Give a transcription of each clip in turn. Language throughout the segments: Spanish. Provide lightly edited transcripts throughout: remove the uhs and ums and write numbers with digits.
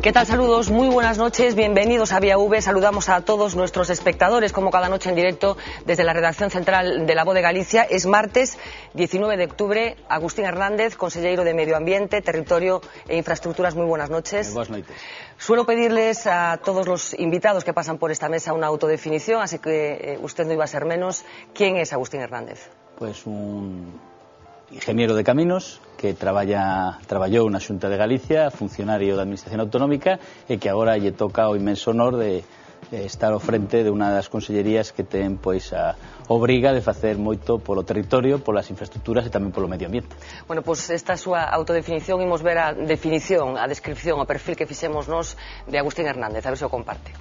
¿Qué tal? Saludos, muy buenas noches, bienvenidos a Vía V. Saludamos a todos nuestros espectadores, como cada noche en directo desde la redacción central de La Voz de Galicia. Es martes 19 de octubre. Agustín Hernández, consellero de Medio Ambiente, Territorio e Infraestructuras. Muy buenas noches. Buenas noches. Suelo pedirles a todos los invitados que pasan por esta mesa una autodefinición, así que usted no iba a ser menos. ¿Quién es Agustín Hernández? Pues un ingeniero de caminos que traballou na Xunta de Galicia, funcionario da Administración Autonómica e que agora lle toca o inmenso honor de estar ao frente de unha das consellerías que ten pois a obriga de facer moito polo territorio, polas infraestructuras e tamén polo medio ambiente. Bueno, pois esta súa autodefinición, imos ver a definición, a descripción, o perfil que fixemos nos de Agustín Hernández, a ver se o comparte.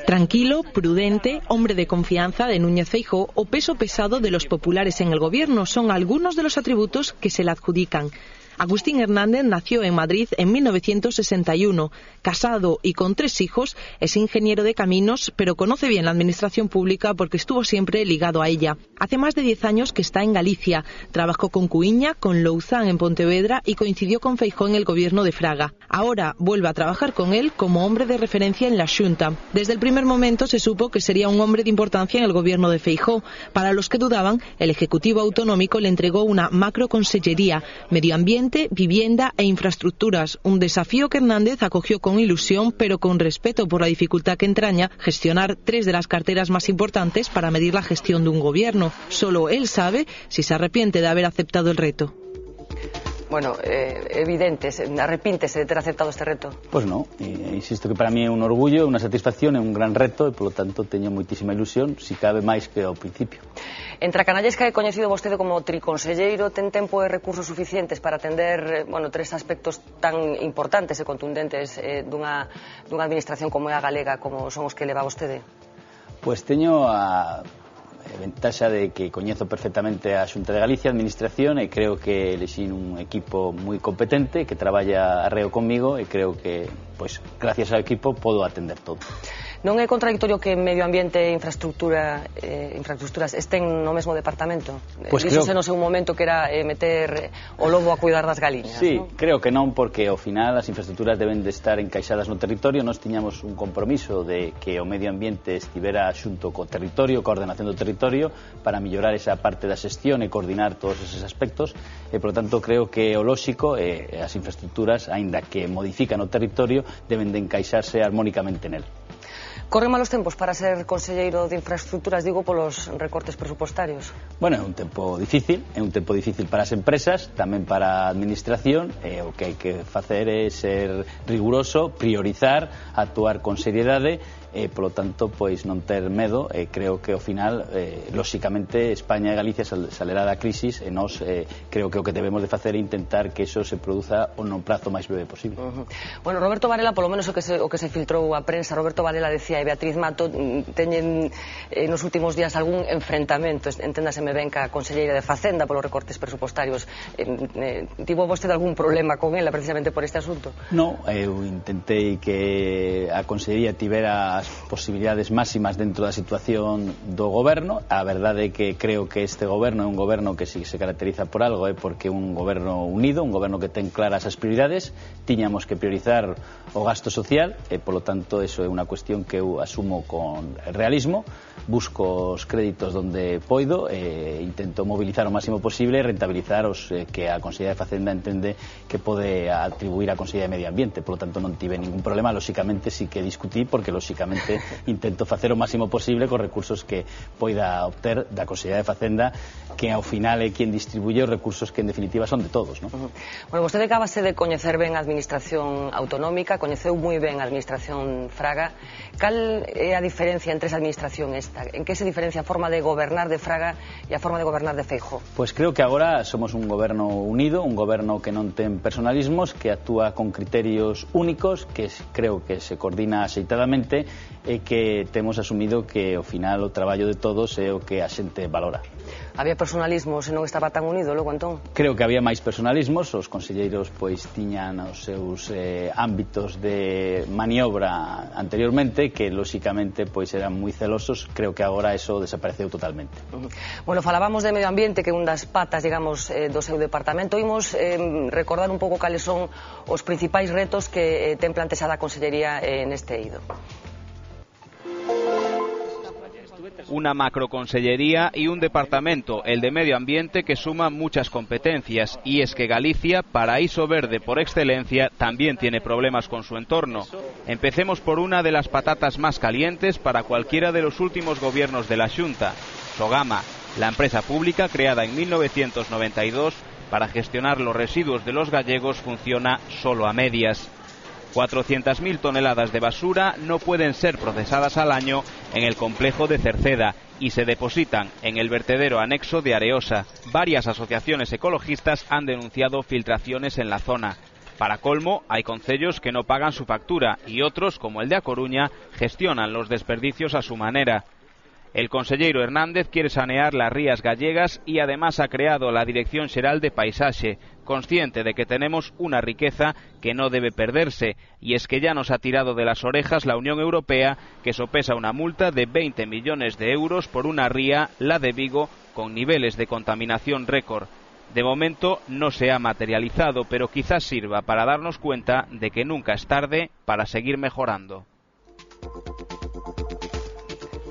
Tranquilo, prudente, hombre de confianza de Núñez Feijóo o peso pesado de los populares en el gobierno son algunos de los atributos que se le adjudican. Agustín Hernández nació en Madrid en 1961. Casado y con 3 hijos, es ingeniero de caminos, pero conoce bien la administración pública porque estuvo siempre ligado a ella. Hace más de 10 años que está en Galicia. Trabajó con Cuíña, con Louzán en Pontevedra y coincidió con Feijóo en el gobierno de Fraga. Ahora vuelve a trabajar con él como hombre de referencia en la Xunta. Desde el primer momento se supo que sería un hombre de importancia en el gobierno de Feijóo. Para los que dudaban, el Ejecutivo Autonómico le entregó una macroconsellería, Medio Ambiente, Vivienda e Infraestructuras, un desafío que Hernández acogió con ilusión, pero con respeto por la dificultad que entraña gestionar 3 de las carteras más importantes para medir la gestión de un gobierno. Solo él sabe si se arrepiente de haber aceptado el reto. Bueno, evidente, arrepíntese de ter aceptado este reto? Pois non, insisto que para mí é un orgullo, unha satisfacción, é un gran reto e polo tanto teño moitísima ilusión, si cabe máis que ao principio. Entre a canallesca é coñecido vostede como triconselleiro, ten tempo e recursos suficientes para atender, 3 aspectos tan importantes e contundentes dunha administración como é a galega, como son os que leva vostede? Pois teño a ventaxa de que coñezo perfectamente a Xunta de Galicia, a Administración, e creo que elexín un equipo moi competente que traballa arreo conmigo e creo que, pois, gracias ao equipo podo atender todo. Non é contradictorio que Medio Ambiente e Infraestructuras estén no mesmo departamento? Pois díxose no seu momento que era meter o lobo a cuidar das galiñas, sí, non? Creo que non, porque ao final as infraestructuras deben de estar encaixadas no territorio. Nós tiñamos un compromiso de que o medio ambiente estivera xunto co territorio, coa ordenación do territorio, para mellorar esa parte da xestión e coordinar todos eses aspectos, e por lo tanto creo que o lóxico as infraestructuras, aínda que modifican o territorio, deben de encaixarse armónicamente nel. Corren malos tempos para ser conselleiro de Infraestructuras, digo, polos recortes presupuestarios? Bueno, é un tempo difícil para as empresas, tamén para a administración, e o que hai que facer é ser riguroso, priorizar, actuar con seriedade, e polo tanto, pois non ter medo, e creo que ao final, lóxicamente, España e Galicia salerá da crisis, e nós creo que o que debemos de facer é intentar que eso se produza no prazo máis breve posible. Bueno, Roberto Varela, polo menos o que se filtrou a prensa, Roberto Varela decía, e Beatriz Mato teñen nos últimos días algún enfrentamento, enténdaseme ben, ca conselleira de Facenda polos recortes presupuestarios. Tivo vostede algún problema con ela precisamente por este asunto? Non, eu intentei que a consellería tivera as posibilidades máximas dentro da situación do goberno. A verdade é que creo que este goberno é un goberno que si se caracteriza por algo, porque é un goberno unido, un goberno que ten claras as prioridades. Tiñamos que priorizar o gasto social e polo tanto eso é unha cuestión que eu asumo con realismo, busco os créditos donde poido e intento mobilizar o máximo posible e rentabilizar os que a Consellería de Facenda entende que pode atribuir a Consellería de Medio Ambiente. Por lo tanto non tive ningún problema. Lóxicamente sí que discutí, porque lóxicamente intento facer o máximo posible cos recursos que poida obter da Consellería de Facenda, que ao final é quen distribuye os recursos que en definitiva son de todos, non? Bueno, vostede acabase de coñecer ben a Administración Autonómica, coñeceu moi ben a Administración Fraga. Cal é a diferencia entre esa administración esta? En que se diferencia a forma de gobernar de Fraga e a forma de gobernar de Feijóo? Pois creo que agora somos un goberno unido, un goberno que non ten personalismos, que actúa con criterios únicos, que creo que se coordina axeitadamente é que temos asumido que ao final o traballo de todos é o que a xente valora. Había personalismos e non estaba tan unido logo entón? Creo que había máis personalismos, os conselleiros pois tiñan os seus ámbitos de maniobra anteriormente que lóxicamente pois eran moi celosos. Creo que agora eso desapareceu totalmente. Bueno, falábamos de medio ambiente, que é un das patas, digamos, do seu departamento. Imos recordar un pouco cales son os principais retos que ten plantexada a Consellería neste eido. Una macroconsellería y un departamento, el de Medio Ambiente, que suma muchas competencias. Y es que Galicia, paraíso verde por excelencia, también tiene problemas con su entorno. Empecemos por una de las patatas más calientes para cualquiera de los últimos gobiernos de la Xunta, Sogama, la empresa pública creada en 1992 para gestionar los residuos de los gallegos, funciona solo a medias. 400.000 toneladas de basura no pueden ser procesadas al año en el complejo de Cerceda y se depositan en el vertedero anexo de Areosa. Varias asociaciones ecologistas han denunciado filtraciones en la zona. Para colmo, hay concellos que no pagan su factura y otros, como el de A Coruña, gestionan los desperdicios a su manera. El conselleiro Hernández quiere sanear las rías gallegas y además ha creado la Dirección Xeral de Paisaxe, consciente de que tenemos una riqueza que no debe perderse, y es que ya nos ha tirado de las orejas la Unión Europea, que sopesa una multa de 20 millones de euros por una ría, la de Vigo, con niveles de contaminación récord. De momento no se ha materializado, pero quizás sirva para darnos cuenta de que nunca es tarde para seguir mejorando.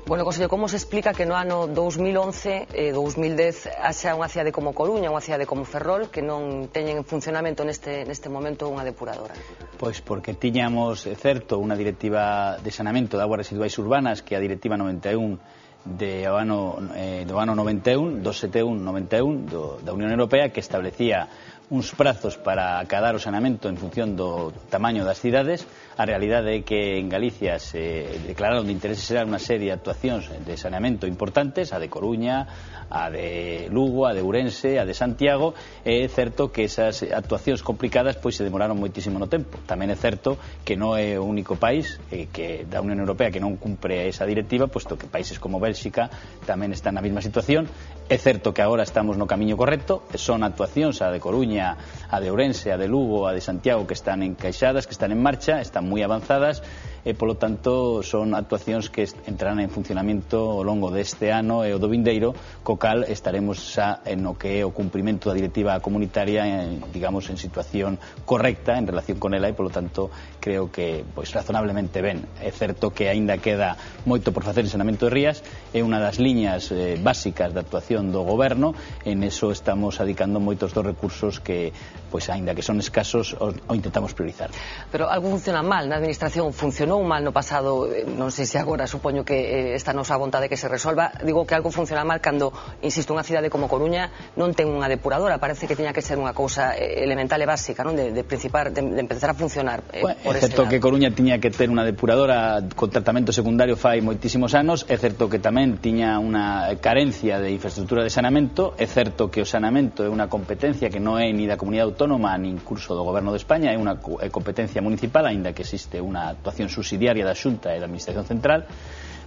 Bueno, consello, como se explica que no ano 2011 e 2010 haxa unha cidade como Coruña, unha cidade como Ferrol, que non teñen en funcionamento neste momento unha depuradora? Pois porque tiñamos, certo, unha directiva de saneamento de aguas residuais urbanas, que é a directiva 91 do ano 91, 271-91 da Unión Europea, que establecía uns prazos para acadar o saneamento en función do tamaño das cidades. A realidade é que en Galicia se declararon de interese xeral unha serie de actuacións de saneamento importantes, a de Coruña, a de Lugo, a de Ourense, a de Santiago. É certo que esas actuacións complicadas pois se demoraron moitísimo no tempo. Tamén é certo que non é o único país que da Unión Europea que non cumpre esa directiva, posto que países como Bélxica tamén están na mesma situación. É certo que agora estamos no camiño correcto, son actuacións a de Coruña, a de Ourense, a de Lugo, a de Santiago, que están encaixadas, que están en marcha, están moi avanzadas, e polo tanto son actuacións que entrarán en funcionamento ao longo deste ano e o do vindeiro, co cal estaremos xa en o que é o cumprimento da directiva comunitaria, digamos, en situación correcta en relación con ela, e polo tanto creo que pois razonablemente ben. É certo que aínda queda moito por facer en saneamento de rías, é unha das liñas básicas de actuación do goberno, en eso estamos adicando moitos dos recursos que, pois aínda que son escasos, o intentamos priorizar. Pero algo funciona mal na administración, funcionou mal no pasado, non sei se agora, supoño que esta nosa vontade que se resolva. Digo que algo funciona mal cando, insisto, unha cidade como Coruña non ten unha depuradora, parece que tiña que ser unha cousa elemental e básica, non? De empezar a funcionar por este lado. É certo que Coruña tiña que ter unha depuradora con tratamento secundario fai moitísimos anos, é certo que tamén tiña unha carencia de infraestructura de saneamento, é certo que o saneamento é unha competencia que non é ni da comunidade autónoma ni incluso do goberno de España, é unha competencia municipal, aínda que existe unha actuación subsidiaria da Xunta e da Administración Central.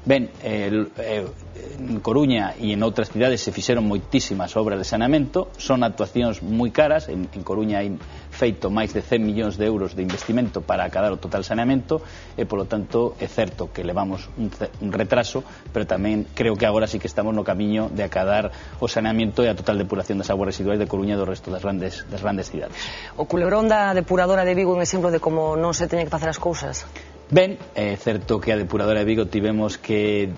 Ben, en Coruña e en outras cidades se fixeron moitísimas obras de saneamento, son actuacións moi caras. En Coruña hai feito máis de 100 millóns de euros de investimento para acadar o total saneamento, e polo tanto é certo que levamos un retraso, pero tamén creo que agora sí que estamos no camiño de acadar o saneamento e a total depuración das aguas residuais de Coruña e do resto das grandes cidades. O culebrón da depuradora de Vigo é un exemplo de como non se teñen que facer as cousas? Ben, é certo que a depuradora de Vigo tivemos que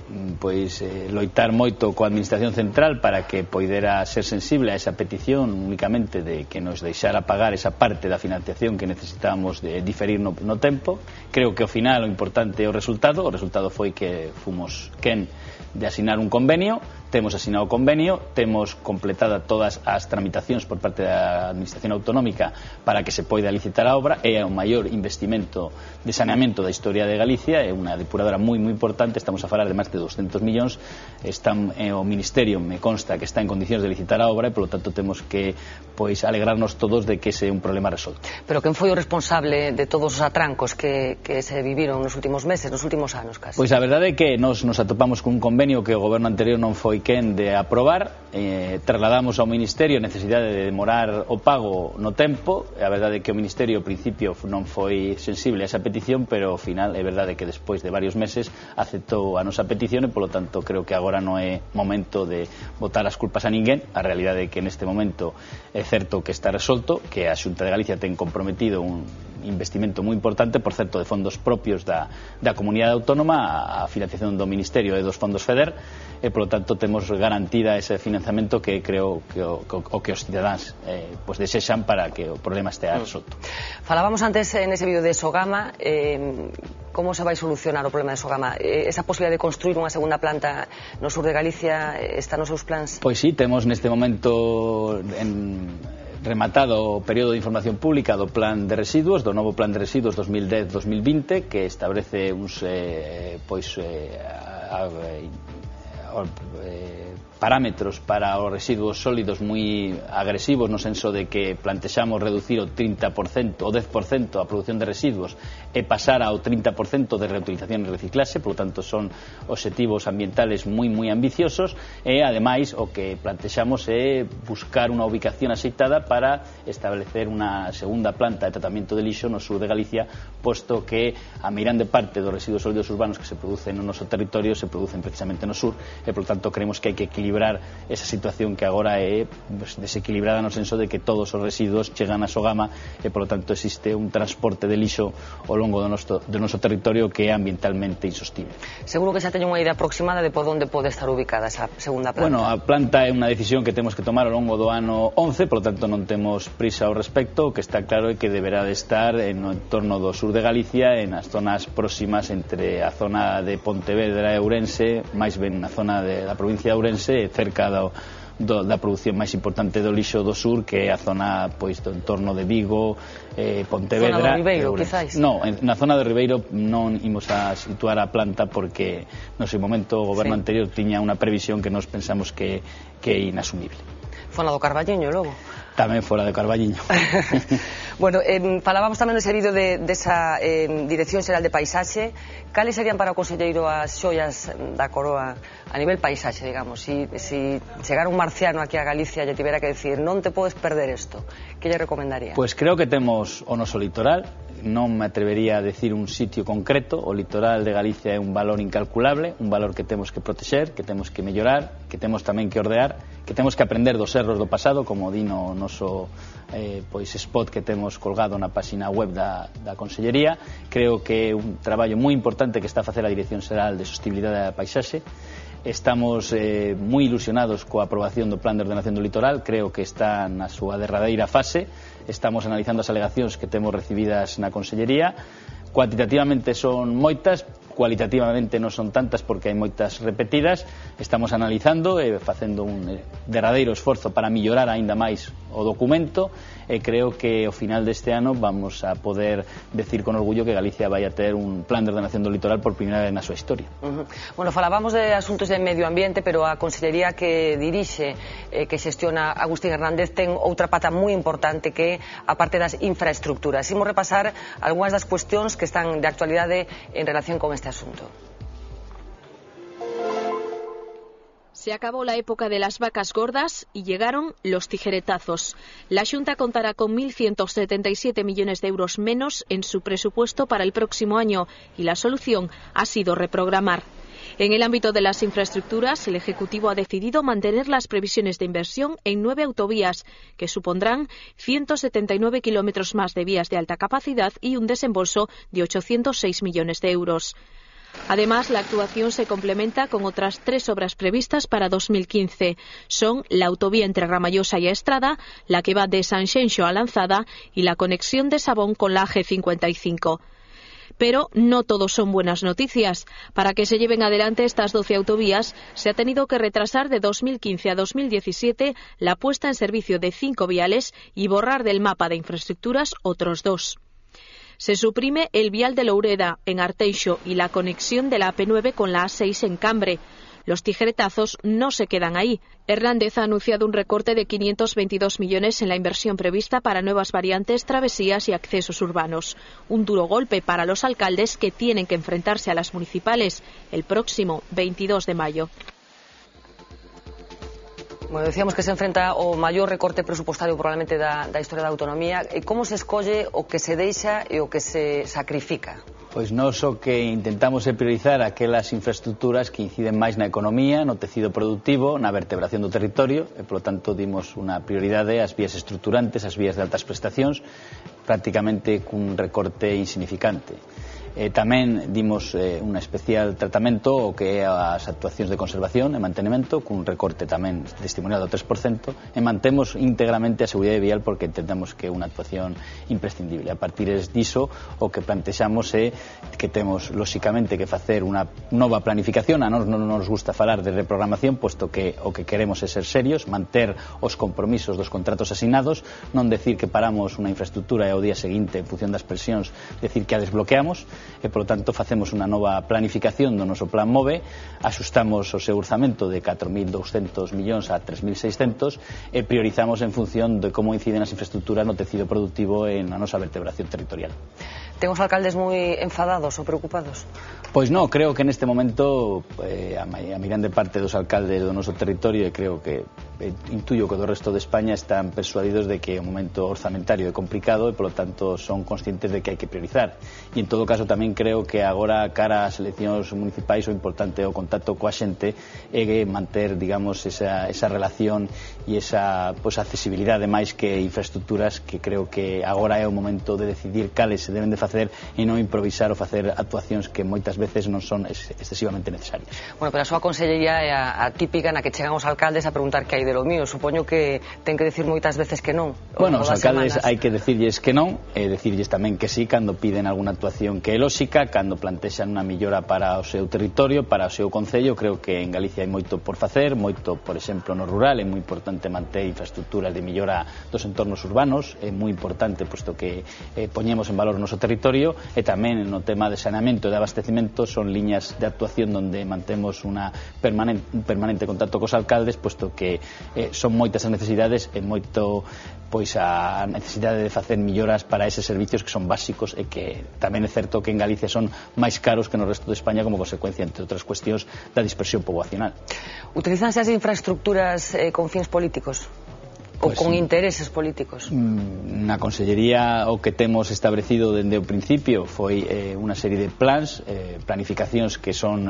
loitar moito coa Administración Central para que poidera ser sensible a esa petición únicamente de que nos deixara pagar esa parte da financiación que necesitábamos de diferir no tempo. Creo que ao final o importante é o resultado foi que fomos quen de asinar un convenio, temos asinado o convenio, temos completada todas as tramitacións por parte da Administración Autonómica para que se poida licitar a obra. É o maior investimento de saneamento da historia de Galicia, é unha depuradora moi importante, estamos a falar de máis de 200 millóns, o Ministerio me consta que está en condicións de licitar a obra e polo tanto temos que alegrarnos todos de que ese é un problema resolto. Pero quen foi o responsable de todos os atrancos que se viviron nos últimos meses, nos últimos anos casi? Pois a verdade é que nos atopamos con un convenio que o goberno anterior non foi quen de aprobar, trasladamos ao Ministerio a necesidade de demorar o pago no tempo, e a verdade é que o Ministerio ao principio non foi sensible a esa petición, pero ao final é verdade que despois de varios meses aceptou a nosa petición e polo tanto creo que agora non é momento de botar as culpas a ninguén. A realidade é que neste momento é certo que está resolto, que a Xunta de Galicia ten comprometido un investimento moi importante, por certo, de fondos propios da comunidade autónoma, a financiación do Ministerio e dos fondos FEDER, e polo tanto temos garantida ese financiamento que creo que os cidadáns desexan para que o problema estea resolto. Falábamos antes nese vídeo de Sogama, como se vai solucionar o problema de Sogama? Esa posibilidade de construir unha segunda planta no sur de Galicia está nos seus plans? Pois sí, temos neste momento rematado o período de información pública do plan de residuos, do novo plan de residuos 2010-2020, que establece uns parámetros para os residuos sólidos moi agresivos, no senso de que plantexamos reducir o 30% ou 10% a produción de residuos e pasar ao 30% de reutilización e reciclaxe, polo tanto son obxectivos ambientales moi ambiciosos, e ademais o que plantexamos é buscar unha ubicación axeitada para establecer unha segunda planta de tratamento de lixo no sur de Galicia, posto que a meirande parte dos residuos sólidos urbanos que se producen no noso territorio se producen precisamente no sur, e polo tanto creemos que hai que equilibrar esa situación que agora é desequilibrada no senso de que todos os residuos chegan a Sogama e polo tanto existe un transporte de lixo ao longo do noso territorio que é ambientalmente insostible. Seguro que xa teñen unha idea aproximada de por onde pode estar ubicada esa segunda planta. Bueno, a planta é unha decisión que temos que tomar ao longo do ano 11, polo tanto non temos prisa ao respecto. O que está claro é que deberá de estar no entorno do sur de Galicia, en as zonas próximas entre a zona de Pontevedra e Ourense, máis ben na zona da provincia de Ourense, cerca da produción máis importante do lixo do sur, que é a zona do entorno de Vigo, Pontevedra. Zona do Ribeiro, quizáis? No, na zona do Ribeiro non imos a situar a planta porque no seu momento o goberno anterior tiña unha previsión que nos pensamos que é inasumible. Zona do Carballiño, logo? Tamén fora de Carballiño. Bueno, falábamos tamén dese vídeo desa Dirección Xeral de Paisaxe. Cales serían para o conselleiro as xoias da coroa a nivel paisaxe, digamos? Si chegara un marciano aquí a Galicia e lle tivera que decir non te podes perder isto, que lle recomendaría? Pois creo que temos o noso litoral. Non me atrevería a decir un sitio concreto. O litoral de Galicia é un valor incalculable, un valor que temos que protexer, que temos que mellorar, que temos tamén que ordear, que temos que aprender dos erros do pasado, como di no noso spot que temos colgado na página web da Consellería. Creo que é un traballo moi importante que está a facer a Dirección Xeral de Sostenibilidade da Paisaxe. Estamos moi ilusionados coa aprobación do Plan de Ordenación do Litoral. Creo que está na súa derradeira fase. Estamos analizando as alegacións que temos recibidas na Consellería. Cuantitativamente son moitas, cualitativamente non son tantas porque hai moitas repetidas. Estamos analizando e facendo un derradeiro esforzo para mellorar aínda máis o documento, e creo que ao final deste ano vamos a poder decir con orgullo que Galicia vai a ter un plan de ordenación do litoral por primeira vez na súa historia. Bueno, falábamos de asuntos de medio ambiente, pero a Consellería que dirixe, que xestiona Agustín Hernández, ten outra pata moi importante que é a parte das infraestructuras. Imos repasar algunhas das cuestións que están de actualidade en relación con este asunto. Se acabó la época de las vacas gordas y llegaron los tijeretazos. La Xunta contará con 1.177 millones de euros menos en su presupuesto para el próximo año y la solución ha sido reprogramar. En el ámbito de las infraestructuras, el Ejecutivo ha decidido mantener las previsiones de inversión en 9 autovías, que supondrán 179 kilómetros más de vías de alta capacidad y un desembolso de 806 millones de euros. Además, la actuación se complementa con otras 3 obras previstas para 2015. Son la autovía entre Ramallosa y Estrada, la que va de Sanxenxo a Lanzada y la conexión de Sabón con la G55. Pero no todo son buenas noticias. Para que se lleven adelante estas 12 autovías, se ha tenido que retrasar de 2015 a 2017 la puesta en servicio de 5 viales y borrar del mapa de infraestructuras otros 2. Se suprime el vial de Loureda, en Arteixo, y la conexión de la AP9 con la A6 en Cambre. Los tijeretazos no se quedan ahí. Hernández ha anunciado un recorte de 522 millones en la inversión prevista para nuevas variantes, travesías y accesos urbanos. Un duro golpe para los alcaldes que tienen que enfrentarse a las municipales el próximo 22 de mayo. Bueno, decíamos que se enfrenta ao maior recorte presupuestario probablemente da historia da autonomía. Como se escolle o que se deixa e o que se sacrifica? Pois nós o que intentamos é priorizar aquelas infraestructuras que inciden máis na economía, no tecido productivo, na vertebración do territorio e, polo tanto, dimos unha prioridade ás vías estruturantes, ás vías de altas prestacións, prácticamente cun recorte insignificante. Tamén dimos un especial tratamento ao que é as actuacións de conservación e mantenimento, cun recorte tamén testimonial do 3%, e mantemos íntegramente a seguridade vial porque entendemos que é unha actuación imprescindible. A partir diso, o que plantexamos é que temos, lóxicamente, que facer unha nova planificación. A nós non nos gusta falar de reprogramación, posto que o que queremos é ser serios, manter os compromisos dos contratos asignados, non decir que paramos unha infraestructura e ao día seguinte, en función das presións, decir que a desbloqueamos, e, polo tanto, facemos unha nova planificación do noso plan MOVE, axustamos o seu orzamento de 4.200 millóns a 3.600 e priorizamos en función de como inciden as infraestructuras no tecido productivo e na nosa vertebración territorial. Ten os alcaldes moi enfadados ou preocupados? Pois non, creo que neste momento a mirande parte dos alcaldes do noso territorio, e creo que intuyo que do resto de España están persuadidos de que o momento orzamentario é complicado e, polo tanto, son conscientes de que hai que priorizar. E, en todo caso, tamén creo que agora, cara ás eleccións municipais, o importante é o contacto coa xente e manter, digamos, esa relación e esa accesibilidade máis que infraestructuras, que creo que agora é o momento de decidir cales se deben de facer e non improvisar ou facer actuacións que moitas veces non son excesivamente necesarias. Bueno, pero a súa consellería é a típica na que chegan os alcaldes a preguntar que hai de lo mío. Supoño que ten que decir moitas veces que non. Bueno, os alcaldes hai que decirlles que non, e decirlles tamén que sí cando piden algunha actuación que é lóxica, cando plantexan unha millora para o seu territorio, para o seu concello. Creo que en Galicia hai moito por facer, moito, por exemplo, no rural. É moi importante manter infraestructuras de millora dos entornos urbanos, é moi importante, posto que poñemos en valor o noso territorio, e tamén no tema de saneamento e de abastecimento son liñas de actuación onde mantemos un permanente contacto cos alcaldes, posto que son moitas as necesidades e moito a necesidade de facer milloras para eses servicios que son básicos e que tamén é certo que en Galicia son máis caros que no resto de España como consecuencia, entre outras cuestións, da dispersión poboacional. Utilizanse as infraestructuras con fins políticos? Ou con intereses políticos? Na Consellería o que temos establecido dende o principio foi unha serie de plans, planificacións que son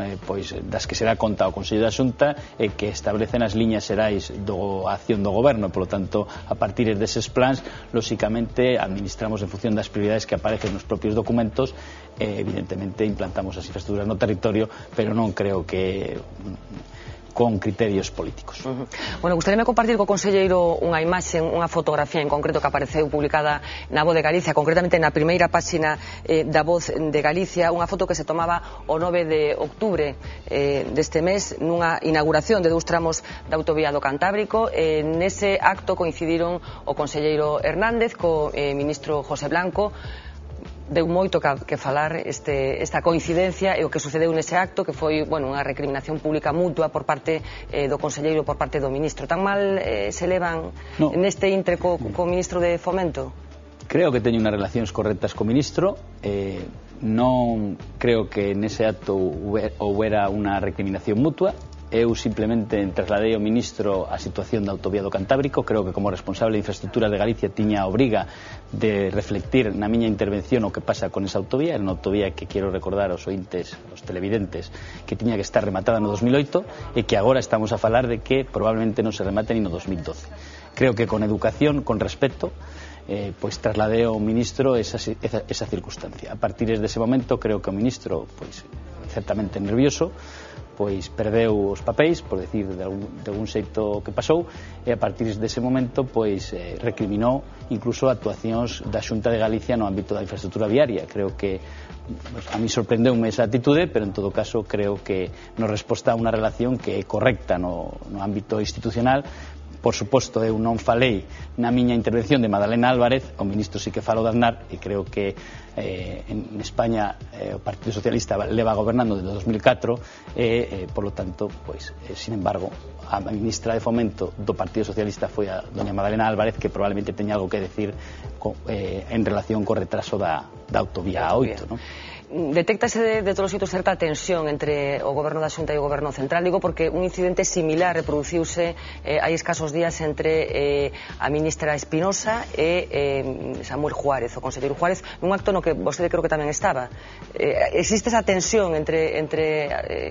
das que se dá conta ao Consello da Xunta e que establecen as liñas xerais da acción do Goberno. Polo tanto, a partir deses plans, lóxicamente, administramos en función das prioridades que aparecen nos propios documentos e, evidentemente, implantamos as infraestructuras no territorio, pero non creo que con criterios políticos. Bueno, gustaríame compartir co conselleiro unha imaxe, unha fotografía en concreto que apareceu publicada na Voz de Galicia, concretamente na primeira páxina da Voz de Galicia, unha foto que se tomaba o 9 de outubro deste mes nunha inauguración de 2 tramos da autovía do Cantábrico. Nese acto coincidiron o conselleiro Hernández co ministro José Blanco. Deu moito que falar esta coincidencia e o que sucedeu nese acto, que foi unha recriminación pública mutua por parte do conselleiro, por parte do ministro. Tan mal se levan neste intre co ministro de Fomento? Creo que teño unhas relacións correctas co ministro. Non creo que nese acto houbera unha recriminación mutua. Eu simplemente trasladei ao ministro a situación da autovía do Cantábrico. Creo que como responsable de infraestructuras de Galicia tiña a obriga de reflectir na miña intervención o que pasa con esa autovía. Era unha autovía que quero recordar aos ointes, aos televidentes, que tiña que estar rematada no 2008 e que agora estamos a falar de que probablemente non se remate ni no 2012. Creo que con educación, con respeto, trasladei ao ministro esa circunstancia. A partir dese momento creo que o ministro certamente nervioso perdeu os papéis, por decir de algún xeito que pasou, e a partir dese momento recriminou incluso actuacións da Xunta de Galicia no ámbito da infraestructura viaria. Creo que a mí sorprendeume esa atitude, pero en todo caso creo que nos resposta a unha relación que é correcta no ámbito institucional, Por suposto, eu non falei na miña intervención de Madalena Álvarez, o ministro sí que falou de Aznar, e creo que en España o Partido Socialista leva gobernando desde 2004 e, por lo tanto, pois, sin embargo, a ministra de Fomento do Partido Socialista foi a doña Madalena Álvarez, que probablemente teña algo que decir en relación co retraso da autovía A8, non? Detéctase de todos os sitios certa tensión entre o goberno da Xunta e o goberno central, digo porque un incidente similar reproduciuse hai escasos días entre a ministra Espinosa e Samuel Juárez, o conselleiro Juárez, nun acto no que vostede creo que tamén estaba. Existe esa tensión entre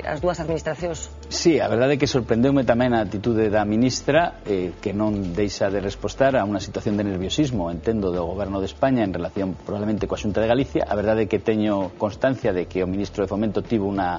as dúas administracións? Sí, a verdade é que sorprendeume tamén a atitude da ministra, que non deixa de respostar a unha situación de nerviosismo, entendo, do goberno de España en relación probablemente coa Xunta de Galicia. A verdade é que teño constancia de que o ministro de Fomento tivo unha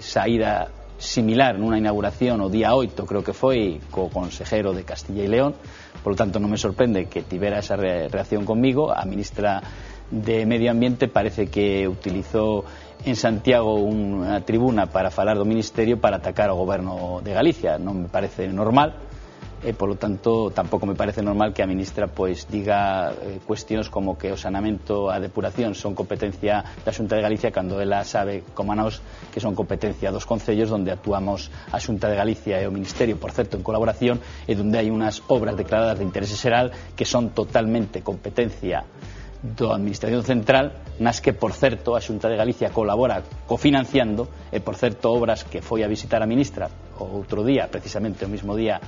saída similar nunha inauguración o día 8, creo que foi, co consejero de Castilla y León. Por lo tanto, non me sorprende que tivera esa reacción conmigo. A ministra de Medio Ambiente parece que utilizou en Santiago unha tribuna para falar do ministerio para atacar ao goberno de Galicia. Non me parece normal. Por lo tanto, tampouco me parece normal que a ministra pois diga cuestións como que o saneamento, a depuración son competencia da Xunta de Galicia, cando ela sabe, como a nós, que son competencia dos concellos onde actuamos a Xunta de Galicia e o Ministerio, por certo, en colaboración, e onde hai unhas obras declaradas de interese xeral que son totalmente competencia da Administración Central, nas que, por certo, a Xunta de Galicia colabora cofinanciando, e, por certo, obras que foi a visitar a ministra o outro día, precisamente o mismo día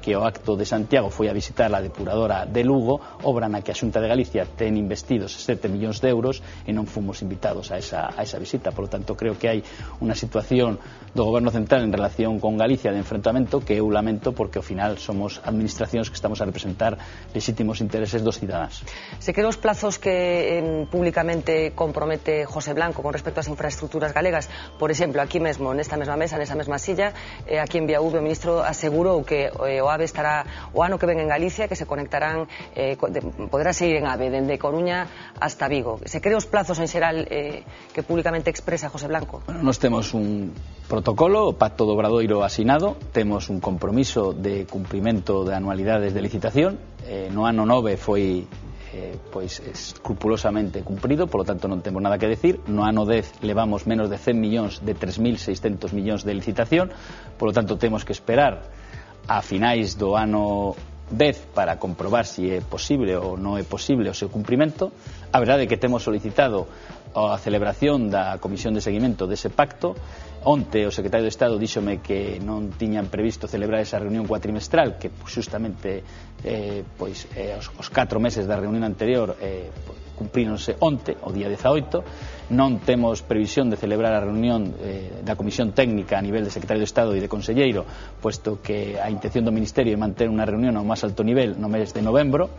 que o acto de Santiago foi a visitar a depuradora de Lugo, obra na que a Xunta de Galicia ten investidos 7 millóns de euros e non fomos invitados a esa visita. Por lo tanto, creo que hai unha situación do goberno central en relación con Galicia de enfrentamento que eu lamento, porque ao final somos administracións que estamos a representar legítimos intereses dos cidadáns. Se quedan os plazos que públicamente compromete José Blanco con respecto ás infraestructuras galegas, por exemplo, aquí mesmo, nesta mesma mesa, nesa mesma silla, aquí en Viaúve, o ministro asegurou que o AVE estará o ano que ven en Galicia, que se conectarán, poderá seguir en AVE dende Coruña hasta Vigo. Se cree os plazos en xeral que públicamente expresa José Blanco? Bueno, nós temos un protocolo, o Pacto do Obradoiro asinado, temos un compromiso de cumprimento de anualidades de licitación, no ano 9 foi pois escrupulosamente cumprido, por lo tanto non temos nada que decir. No ano 10 levamos menos de 100 millóns de 3.600 millóns de licitación, por lo tanto temos que esperar a finais do ano 10 para comprobar se é posible ou non é posible o seu cumprimento. A verdade é que temos solicitado a celebración da Comisión de Seguimento dese pacto. Onte o secretario de Estado díxome que non tiñan previsto celebrar esa reunión cuatrimestral, que justamente os 4 meses da reunión anterior cumpríronse onte, o día 18. Non temos previsión de celebrar a reunión da Comisión Técnica a nivel de secretario de Estado e de conselleiro, puesto que a intención do Ministerio é manter unha reunión ao máis alto nivel no mes de novembro.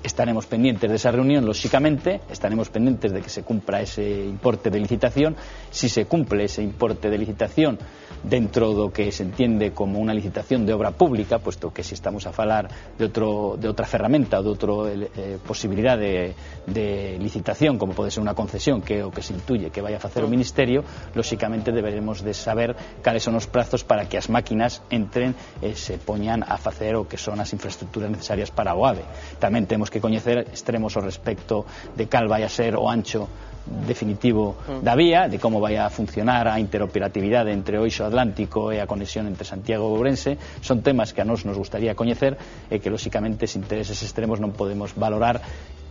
Estaremos pendientes desa reunión, lóxicamente, estaremos pendientes de que se cumpra ese importe de licitación. Si se cumple ese importe de licitación dentro do que se entiende como unha licitación de obra pública, puesto que si estamos a falar de outra ferramenta ou de outra posibilidade de licitación, como pode ser unha concesión, que é o que se intuye que vai a facer o Ministerio, lóxicamente deberemos de saber cales son os prazos para que as máquinas entren e se poñan a facer o que son as infraestructuras necesarias para o AVE. Tamén temos que coñecer extremos ao respecto de cal vai a ser o ancho definitivo da vía, de como vai a funcionar a interoperatividade entre o eixo atlántico e a conexión entre Santiago e Ourense. Son temas que a nós nos gustaría coñecer e que, lóxicamente, sin intereses extremos non podemos valorar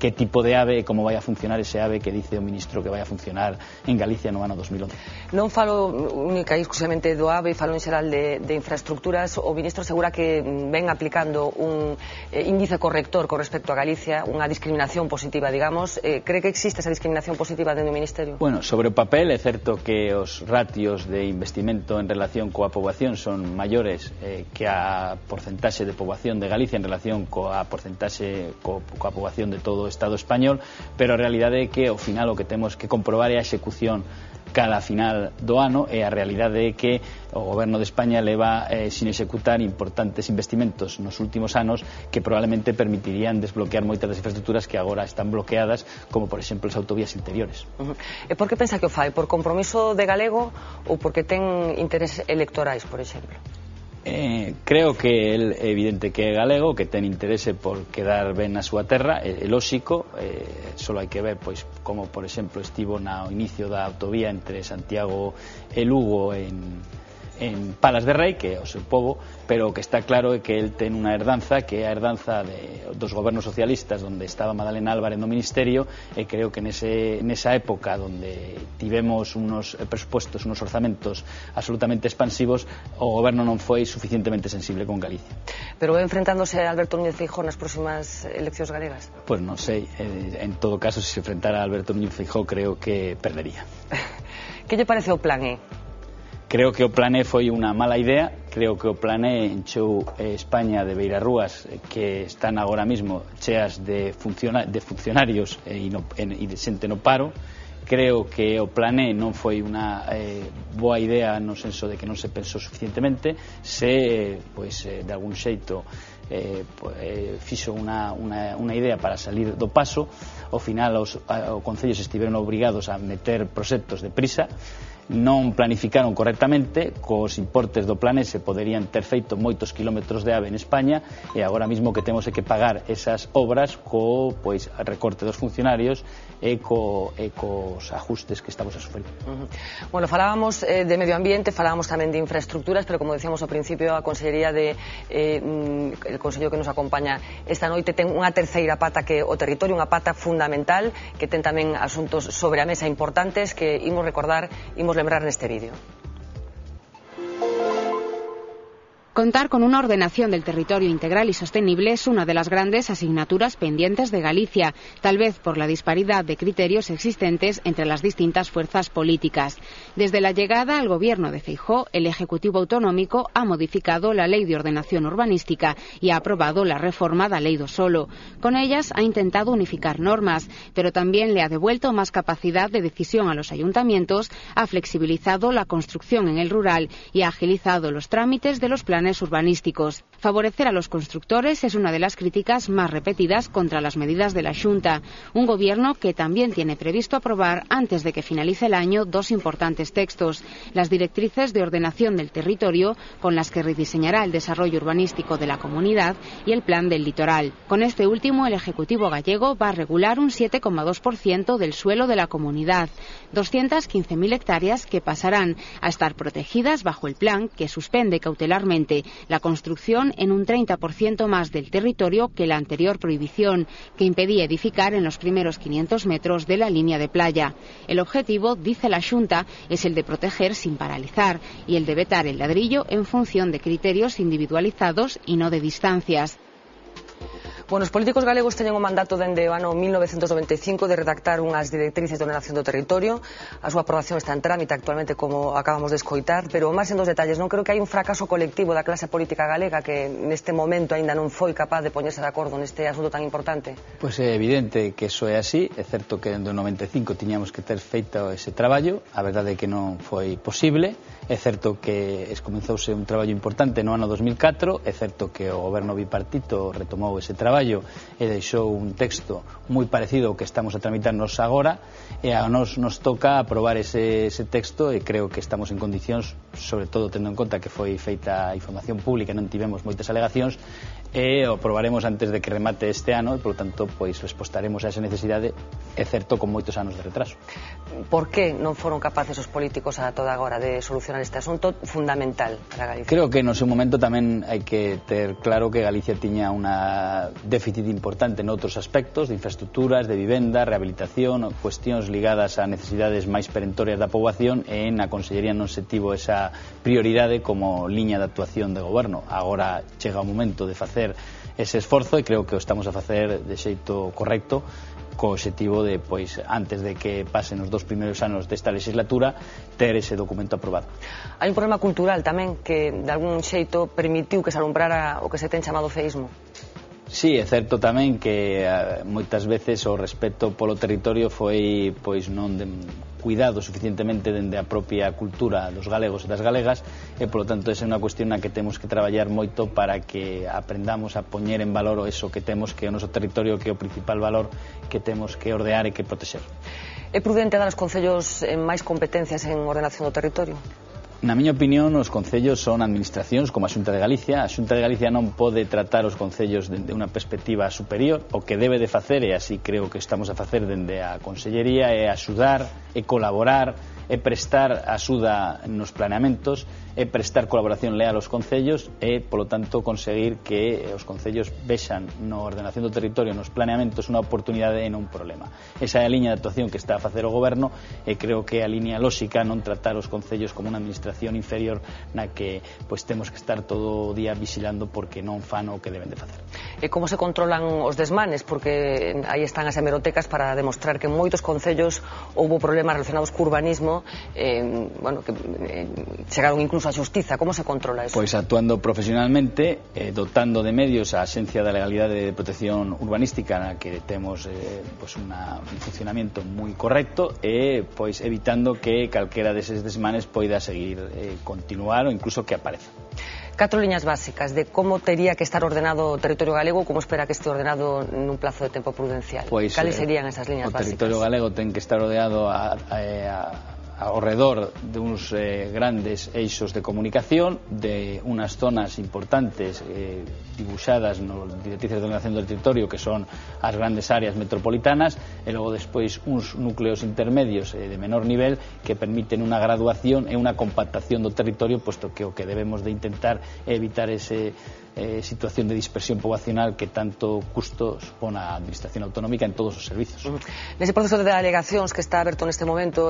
que tipo de AVE e como vai a funcionar ese AVE que dice o ministro que vai a funcionar en Galicia no ano 2011. Non falo única e exclusivamente do AVE, falo en xeral de infraestructuras. O ministro asegura que ven aplicando un índice corrector con respecto a Galicia, unha discriminación positiva, digamos. Cree que existe esa discriminación positiva dentro do Ministerio? Bueno, sobre o papel é certo que os ratios de investimento en relación coa poboación son maiores que a porcentaxe de poboación de Galicia en relación coa porcentaxe coa poboación de todo o Estado español, pero a realidade é que ao final o que temos que comprobar é a execución cada final do ano, e a realidade é que o goberno de España leva sin executar importantes investimentos nos últimos anos que probablemente permitirían desbloquear moitas das infraestructuras que agora están bloqueadas, como por exemplo as autovías interiores. E por que pensa que o fai? Por compromiso de galego ou porque ten intereses electorais, por exemplo? Creo que el evidente que é galego, que ten interese por quedar ben na súa terra, é lóxico. Só hai que ver pois como, por exemplo, estivo no inicio da autovía entre Santiago e Lugo en Palas de Rei, que é o seu pobo, pero o que está claro é que el ten unha herdanza que é a herdanza dos gobernos socialistas onde estaba Madalena Álvarez no ministerio, e creo que nesa época onde tivemos unos presupuestos, unos orzamentos absolutamente expansivos, o goberno non foi suficientemente sensible con Galicia. Pero enfrentándose a Alberto Núñez Feijóo nas próximas eleccións galegas? Pois non sei, en todo caso, se se enfrentara a Alberto Núñez Feijóo, creo que perdería. Que lle parece o plan E? Creo que o plan E foi unha mala idea. Creo que o plan E encheu España de beirarrúas que están agora mismo cheas de funcionarios e de xente no paro. Creo que o plan E non foi unha boa idea no senso de que non se pensou suficientemente. Se, pois, de algún xeito fixo unha idea para salir do paso, ao final os concellos estiveron obrigados a meter proxectos de prisa, non planificaron correctamente. Cos importes do plan E se poderían ter feito moitos kilómetros de AVE en España, e agora mismo que temos é que pagar esas obras co recorte dos funcionarios e cos ajustes que estamos a sufrir. Bueno, falábamos de medio ambiente, falábamos tamén de infraestructuras, pero como decíamos ao principio, a Consellería el Consello que nos acompaña esta noite ten unha terceira pata que o territorio, unha pata fundamental que ten tamén asuntos sobre a mesa importantes que imos recordar, imos lembrar neste vídeo. Contar con una ordenación del territorio integral y sostenible es una de las grandes asignaturas pendientes de Galicia, tal vez por la disparidad de criterios existentes entre las distintas fuerzas políticas. Desde la llegada al gobierno de Feijóo, el Ejecutivo Autonómico ha modificado la Ley de Ordenación Urbanística y ha aprobado la reforma da Lei do Solo. Con ellas ha intentado unificar normas, pero también le ha devuelto más capacidad de decisión a los ayuntamientos, ha flexibilizado la construcción en el rural y ha agilizado los trámites de los planes urbanísticos. Favorecer a los constructores es una de las críticas más repetidas contra las medidas de la Xunta, un gobierno que también tiene previsto aprobar antes de que finalice el año dos importantes textos: las directrices de ordenación del territorio, con las que rediseñará el desarrollo urbanístico de la comunidad, y el plan del litoral. Con este último, el Ejecutivo gallego va a regular un 7,2% del suelo de la comunidad, 215.000 hectáreas que pasarán a estar protegidas bajo el plan, que suspende cautelarmente la construcción en un 30% más del territorio que la anterior prohibición, que impedía edificar en los primeros 500 metros de la línea de playa. El objetivo, dice la Xunta, es el de proteger sin paralizar y el de vetar el ladrillo en función de criterios individualizados y no de distancias. Bueno, os políticos galegos teñen o mandato dende o ano 1995 de redactar unhas directrices de ordenación do territorio. A súa aprobación está en trámite actualmente, como acabamos de escoitar, pero máis en dos detalles. Non creo que hai un fracaso colectivo da clase política galega que neste momento aínda non foi capaz de poñerse de acordo neste asunto tan importante. Pois é evidente que iso é así. É certo que dende o 95 tiñamos que ter feito ese traballo. A verdade é que non foi posible. É certo que comenzouse un traballo importante no ano 2004. É certo que o goberno bipartito retomou ese traballo e deixou un texto moi parecido ao que estamos a tramitarnos agora, e a nos toca aprobar ese texto, e creo que estamos en condicións, sobre todo tendo en conta que foi feita a información pública, non tivemos moitas alegacións, e o aprobaremos antes de que remate este ano, e polo tanto pois respostaremos a esa necesidade, é certo, con moitos anos de retraso. Por que non foron capaces os políticos a toda agora de solucionar este asunto fundamental para Galicia? Creo que no seu momento tamén hai que ter claro que Galicia tiña unha déficit importante noutros aspectos de infraestructuras, de vivenda, rehabilitación, cuestións ligadas a necesidades máis perentorias da poboación, e na Consellería non se tivo esa prioridade como liña de actuación de goberno. Agora chega o momento de facer ese esforzo, e creo que o estamos a facer de xeito correcto, co objetivo de, pois, antes de que pasen os dos primeiros anos desta legislatura, ter ese documento aprobado. Hai un problema cultural tamén que de algún xeito permitiu que se alumbrara o que se ten chamado feísmo. Sí, é certo tamén que moitas veces o respeto polo territorio foi pois non cuidado suficientemente dende a propia cultura dos galegos e das galegas, e polo tanto esa é unha cuestión na que temos que traballar moito para que aprendamos a poñer en valor eso que temos, que é o noso territorio, que é o principal valor que temos que ordear e que protexer. É prudente dar aos concellos máis competencias en ordenación do territorio? Na miña opinión, os concellos son administracións como a Xunta de Galicia. A Xunta de Galicia non pode tratar os concellos dende unha perspectiva superior. O que debe de facer, e así creo que estamos a facer dende a Consellería, é axudar, é colaborar, é prestar axuda nos planeamentos, é prestar colaboración leal aos concellos e, polo tanto, conseguir que os concellos vexan na ordenación do territorio, nos planeamentos, unha oportunidade e non un problema. Esa é a liña de actuación que está a facer o Goberno e creo que é a liña lóxica non tratar os concellos como unha administración inferior na que temos que estar todo o día vigilando porque non fan o que deben de facer. E como se controlan os desmanes? Porque aí están as hemerotecas para demostrar que en moitos concellos houbo problemas relacionados co urbanismo, que chegaron incluso a xustiza. Como se controla eso? Pois actuando profesionalmente, dotando de medios a Axencia da Legalidade de Protección Urbanística, na que temos un funcionamento moi correcto, e evitando que calquera deses desmanes poida seguir continuar ou incluso que apareza. 4 liñas básicas de como tería que estar ordenado o territorio galego, como espera que este ordenado nun plazo de tempo prudencial. Cales serían esas liñas básicas? O territorio galego ten que estar ordenado ao redor de uns grandes eixos de comunicación, de unas zonas importantes dibuixadas no directrices de ordenación do territorio, que son as grandes áreas metropolitanas, e logo despois uns núcleos intermedios de menor nivel que permiten unha graduación e unha compactación do territorio, posto que o que debemos de intentar é evitar ese situación de dispersión poboacional que tanto custo supón a administración autonómica en todos os servizos. Nese proceso de alegacións que está aberto neste momento,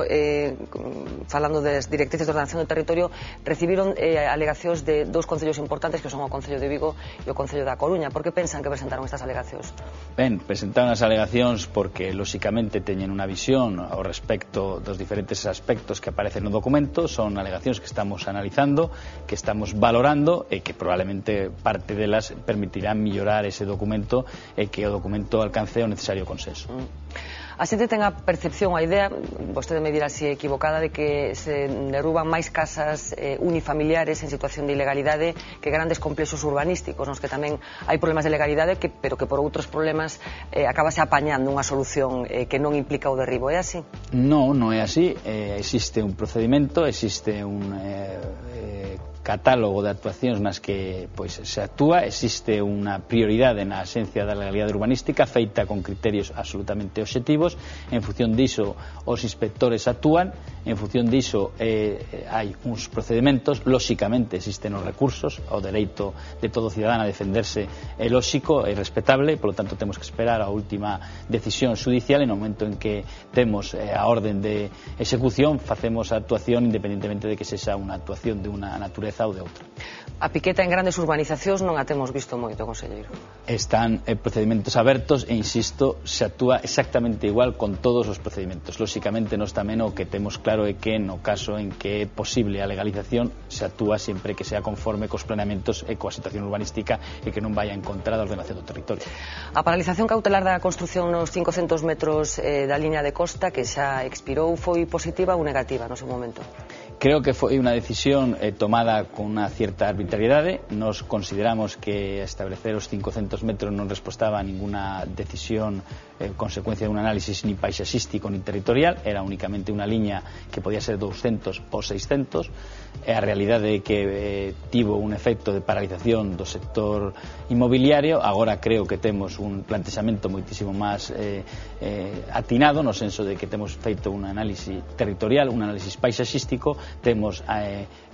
falando das directrices de ordenación do territorio, recibiron alegacións de 2 concellos importantes, que son o Concello de Vigo e o Concello da Coruña. Por que pensan que presentaron estas alegacións? Ben, presentaron as alegacións porque lóxicamente teñen unha visión ao respecto dos diferentes aspectos que aparecen no documento. Son alegacións que estamos analizando, que estamos valorando e que probablemente parte delas permitirán mellorar ese documento e que o documento alcance o necesario consenso. A xente ten a percepción, a idea, vostede me dirá se equivocada, de que se derruban máis casas unifamiliares en situación de ilegalidade que grandes complexos urbanísticos, nos que tamén hai problemas de legalidade, pero que por outros problemas acabase apañando unha solución que non implica o derribo. É así? Non é así. Existe un procedimento, existe un catálogo de actuacións nas que se actúa, existe unha prioridade na Axencia da Legalidade Urbanística feita con criterios absolutamente obxectivos. En función diso os inspectores actúan, en función diso hai uns procedimentos, lóxicamente existen os recursos, o dereito de todo cidadano a defenderse é lóxico e respetable, polo tanto temos que esperar a última decisión judicial, e no momento en que temos a orden de execución facemos a actuación independentemente de que sexa unha actuación de unha natureza ou de outra. A piqueta en grandes urbanizacións non a temos visto moito, conselleiro. Están procedimentos abertos e, insisto, se actúa exactamente igual con todos os procedimentos. Lóxicamente, nós tamén o que temos claro é que no caso en que é posible a legalización se actúa sempre que sea conforme cos planeamentos e coa situación urbanística e que non vaya en contra da ordenación do territorio. A paralización cautelar da construción nos 500 metros da liña de costa que xa expirou foi positiva ou negativa no seu momento? Creo que foi unha decisión tomada con unha cierta arbitrariedade. Nos consideramos que establecer os 500 metros non respostaba a ninguna decisión consecuencia de un análisis ni paisaxístico ni territorial, era únicamente unha liña que podía ser 200 ou 600, e a realidade é que tivo un efecto de paralización do sector inmobiliario. Agora creo que temos un plantexamento moitísimo máis atinado, no senso de que temos feito un análisis territorial, un análisis paisaxístico, temos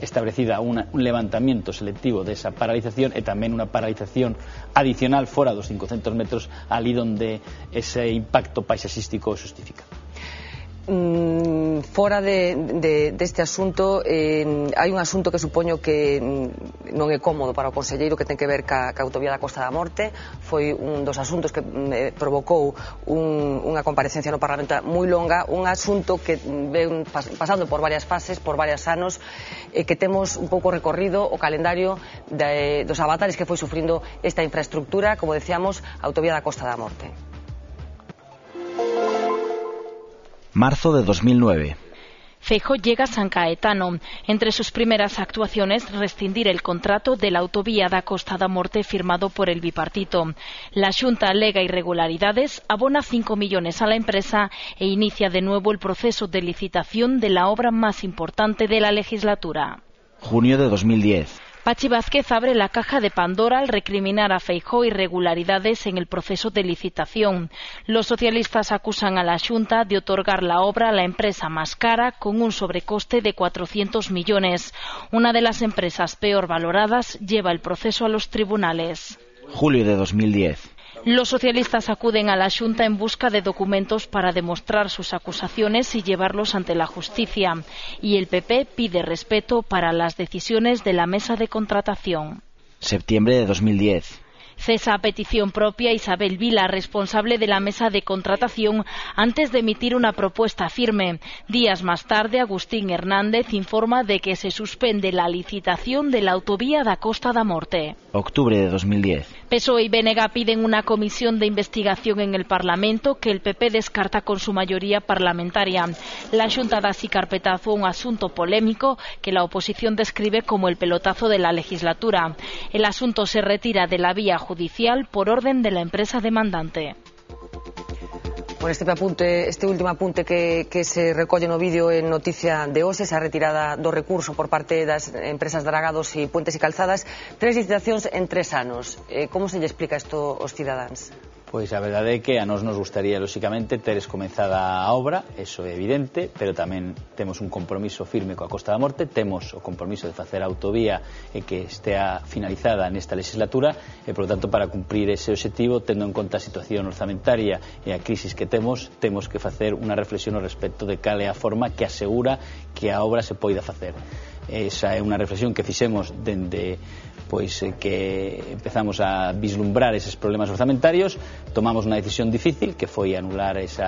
establecida un levantamiento selectivo desa paralización e tamén unha paralización adicional fora dos 500 metros, ali onde ese impacto paisaxístico justifica. Fora deste asunto, hai un asunto que supoño que non é cómodo para o conselleiro, que ten que ver ca autovía da Costa da Morte. Foi un dos asuntos que provocou unha comparecencia no Parlamento moi longa, un asunto que ven pasando por varias fases, por varios anos, que temos un pouco recorrido o calendario dos avatares que foi sufrindo esta infraestructura, como decíamos, a autovía da Costa da Morte. Marzo de 2009. Feijóo llega a San Caetano. Entre sus primeras actuaciones, rescindir el contrato de la autovía da Costa da Morte firmado por el bipartito. La Xunta alega irregularidades, abona 5 millones a la empresa e inicia de nuevo el proceso de licitación de la obra más importante de la legislatura. Junio de 2010. Pachi Vázquez abre la caja de Pandora al recriminar a Feijóo irregularidades en el proceso de licitación. Los socialistas acusan a la Xunta de otorgar la obra a la empresa más cara con un sobrecoste de 400 millones. Una de las empresas peor valoradas lleva el proceso a los tribunales. Julio de 2010. Los socialistas acuden a la Xunta en busca de documentos para demostrar sus acusaciones y llevarlos ante la justicia. Y el PP pide respeto para las decisiones de la mesa de contratación. Septiembre de 2010. Cesa a petición propia Isabel Vila, responsable de la mesa de contratación, antes de emitir una propuesta firme. Días más tarde, Agustín Hernández informa de que se suspende la licitación de la autovía da Costa da Morte. Octubre de 2010. PSOE y BNG piden una comisión de investigación en el Parlamento que el PP descarta con su mayoría parlamentaria. La Xunta da así carpetazo a un asunto polémico que la oposición describe como el pelotazo de la legislatura. El asunto se retira de la vía judicial por orden de la empresa demandante. Bueno, este último apunte que se recolle no vídeo en noticia de hoxe, esa retirada do recurso por parte das empresas Dragados e Puentes e Calzadas, 3 licitacións en 3 anos. Como se lle explica isto aos cidadáns? Pois a verdade é que a nós nos gustaría, lóxicamente, teres comenzada a obra, eso é evidente, pero tamén temos un compromiso firme coa Costa da Morte, temos o compromiso de facer a autovía e que estea finalizada nesta legislatura e, por lo tanto, para cumprir ese objetivo, tendo en conta a situación orzamentaria e a crisis que temos que facer unha reflexión ao respecto de cal é a forma que asegura que a obra se poida facer. Esa é unha reflexión que fixemos dende que empezamos a vislumbrar eses problemas orzamentarios, tomamos unha decisión difícil que foi anular ese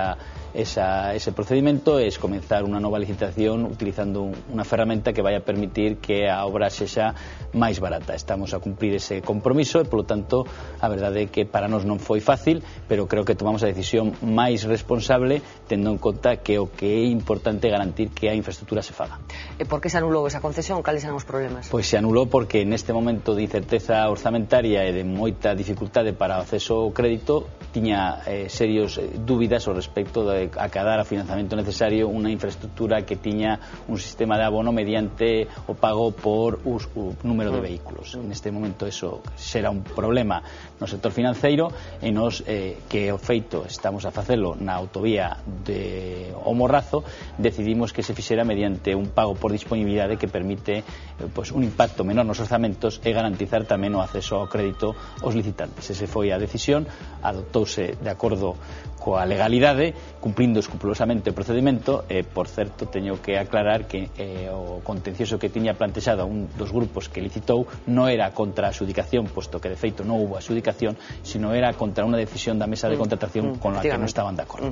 procedimento e comenzar unha nova licitación utilizando unha ferramenta que vai a permitir que a obra sexa máis barata. Estamos a cumprir ese compromiso e, polo tanto, a verdade é que para nós non foi fácil, pero creo que tomamos a decisión máis responsable tendo en conta que o que é importante é garantir que a infraestructura se faga. E por que se anulou esa concesión? Cales eran os problemas? Pois se anulou porque neste momento de incerteza orzamentaria e de moita dificultade para o acceso ao crédito tiña serios dúbidas ao respecto de acadar a financiamento necesario unha infraestructura que tiña un sistema de abono mediante o pago por o número de vehículos. Neste momento eso será un problema no sector financeiro e nos que o feito estamos a facelo na autovía de O Morrazo, decidimos que se fixera mediante un pago por disponibilidade que permite un impacto menor nos orzamentos e garantizar tamén o acceso ao crédito aos licitantes. Ese foi a decisión, adoptouse de acordo coa legalidade, cumprindo escrupulosamente o procedimento e, por certo, teño que aclarar que o contencioso que tiña plantexado un dos grupos que licitou non era contra a adxudicación, posto que de feito non houbo adxudicación, sino era contra unha decisión da mesa de contratación con la que non estaban de acordo.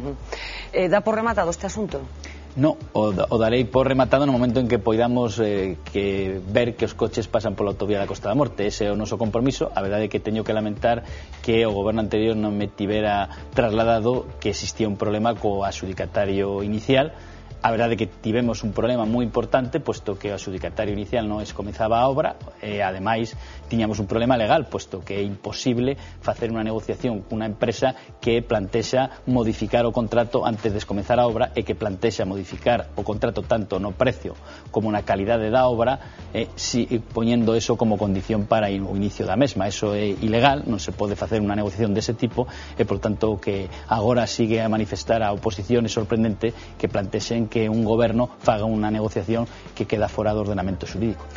Dá por rematado este asunto? No, o darei por rematado no momento en que poidamos ver que os coches pasan pola autovía da Costa da Morte. Ese é o noso compromiso. A verdade é que teño que lamentar que o goberno anterior non me tivera trasladado que existía un problema co adxudicatario inicial. A verdade é que tivemos un problema moi importante, posto que o adxudicatario inicial non comezaba a obra e, ademais, tiñamos un problema legal, posto que é imposible facer unha negociación cunha empresa que plantexa modificar o contrato antes de comezar a obra e que plantexa modificar o contrato tanto no precio como na calidade da obra, poñendo eso como condición para o inicio da mesma. Eso é ilegal, non se pode facer unha negociación dese tipo e, por tanto, que agora sigue a manifestar a oposición é sorprendente que plantexen que un goberno faga unha negociación que queda fora do ordenamento xurídico.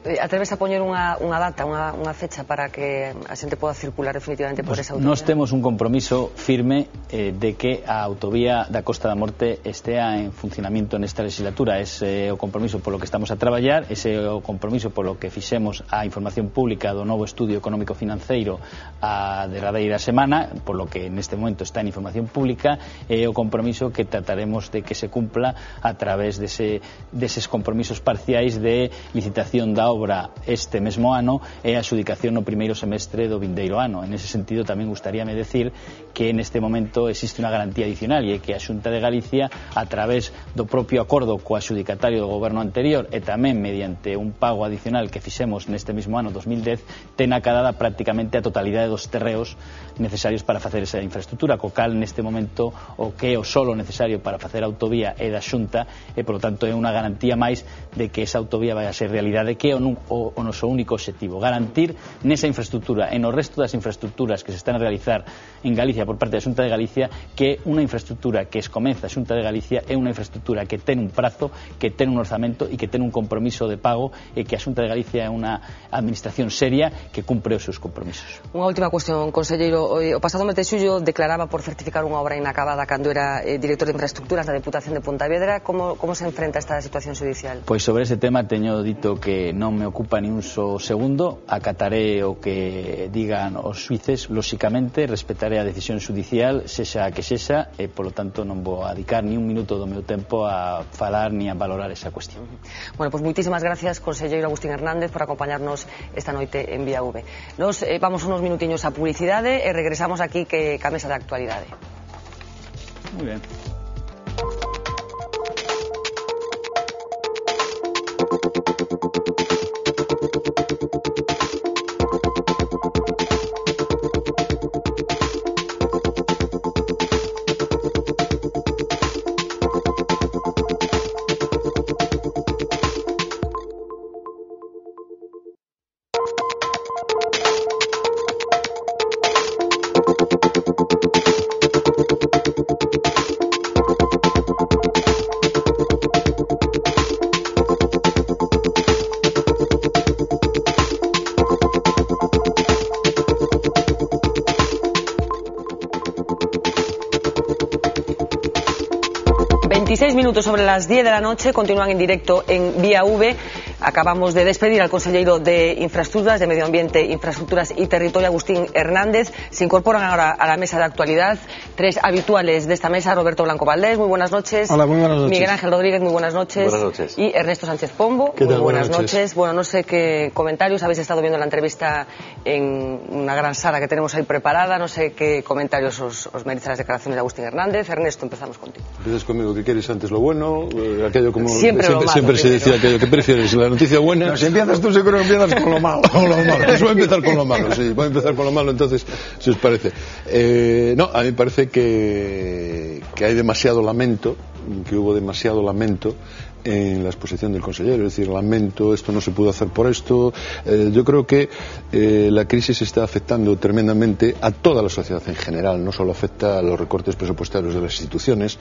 Atreves a poñer unha data, unha fecha para que a xente poda circular definitivamente por esa autovía? Nós temos un compromiso firme de que a autovía da Costa da Morte estea en funcionamento nesta legislatura. Ese é o compromiso polo que estamos a traballar, ese é o compromiso polo que fixemos a información pública do novo estudio económico financeiro a derradeira semana, polo que neste momento está en información pública, e o compromiso que trataremos de que se cumpla a través deses compromisos parciais de licitación da obra este mesmo ano e a adxudicación no primeiro semestre do vindeiro ano. En ese sentido tamén gustaríame decir que neste momento existe unha garantía adicional e que a Xunta de Galicia, a través do propio acordo co adxudicatario do goberno anterior e tamén mediante un pago adicional que fixemos neste mesmo ano 2010, ten acadada prácticamente a totalidade dos terreos necesarios para facer esa infraestructura, co cal neste momento o que é o solo necesario para facer a autovía é da Xunta e, por lo tanto, é unha garantía máis de que esa autovía vai a ser realidade, que é o noso único objetivo, garantir nesa infraestructura e no resto das infraestructuras que se están a realizar en Galicia por parte da Xunta de Galicia, que unha infraestructura que comeza a Xunta de Galicia é unha infraestructura que ten un prazo, que ten un orzamento e que ten un compromiso de pago, e que a Xunta de Galicia é unha administración seria que cumpre os seus compromisos. Unha última cuestión, conselleiro. O pasado mes de xullo declaraba por certificar unha obra inacabada cando era director de infraestructuras da Deputación de Pontevedra. Como se enfrenta esta situación judicial? Pois sobre ese tema teño dito que non me ocupa ni un só segundo, acataré o que digan os xuíces, lóxicamente respetaré a decisión judicial, sexa a que sexa, e polo tanto non vou dedicar ni un minuto do meu tempo a falar ni a valorar esa cuestión. Bueno, pues moitísimas gracias, conselleiro Agustín Hernández, por acompañarnos esta noite en Vía V. Nos vamos unos minutiños a publicidade e regresamos aquí que ca mesa de actualidade. Muy bien. Sobre las 10 de la noche, continúan en directo en Vía V. Acabamos de despedir al consejero de Infraestructuras, de Medio Ambiente, Infraestructuras y Territorio, Agustín Hernández. Se incorporan ahora a la mesa de actualidad tres habituales de esta mesa: Roberto Blanco Valdés, muy buenas noches. Hola, muy buenas noches. Miguel Ángel Rodríguez, muy buenas noches. Buenas noches. Y Ernesto Sánchez Pombo, muy buenas noches. Bueno, no sé qué comentarios habéis estado viendo la entrevista en una gran sala que tenemos ahí preparada. No sé qué comentarios os merecen las declaraciones de Agustín Hernández. Ernesto, empezamos contigo. Empiezas conmigo, ¿qué quieres antes? ¿Lo bueno? Aquello como siempre se decía, aquello que prefieres, la noticia buena. No, si empiezas tú seguro que empiezas con lo malo. Pues voy a empezar con lo malo, sí, voy a empezar con lo malo, entonces, si os parece. No, a mí me parece que hay demasiado lamento, que hubo demasiado lamento en la exposición del consejero, es decir, lamento, esto no se pudo hacer por esto. Yo creo que la crisis está afectando tremendamente a toda la sociedad en general, no solo afecta a los recortes presupuestarios de las instituciones,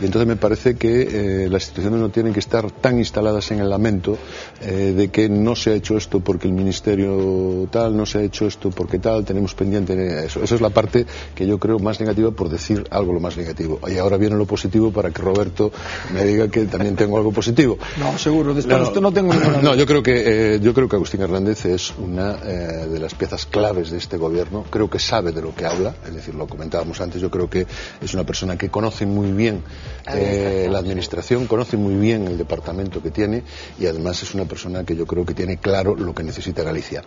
y entonces me parece que las instituciones no tienen que estar tan instaladas en el lamento de que no se ha hecho esto porque el ministerio tal, no se ha hecho esto porque tal, tenemos pendiente eso. Esa es la parte que yo creo más negativa, por decir algo lo más negativo. Y ahora viene lo positivo para que Roberto me diga que también tengo algo positivo. No, seguro, de esto no tengo ninguna. No, yo creo que Agustín Hernández es una de las piezas claves de este gobierno. Creo que sabe de lo que habla, es decir, lo comentábamos antes. Yo creo que es una persona que conoce muy bien la administración, conoce muy bien el departamento que tiene, y además es una persona que yo creo que tiene claro lo que necesita Galicia.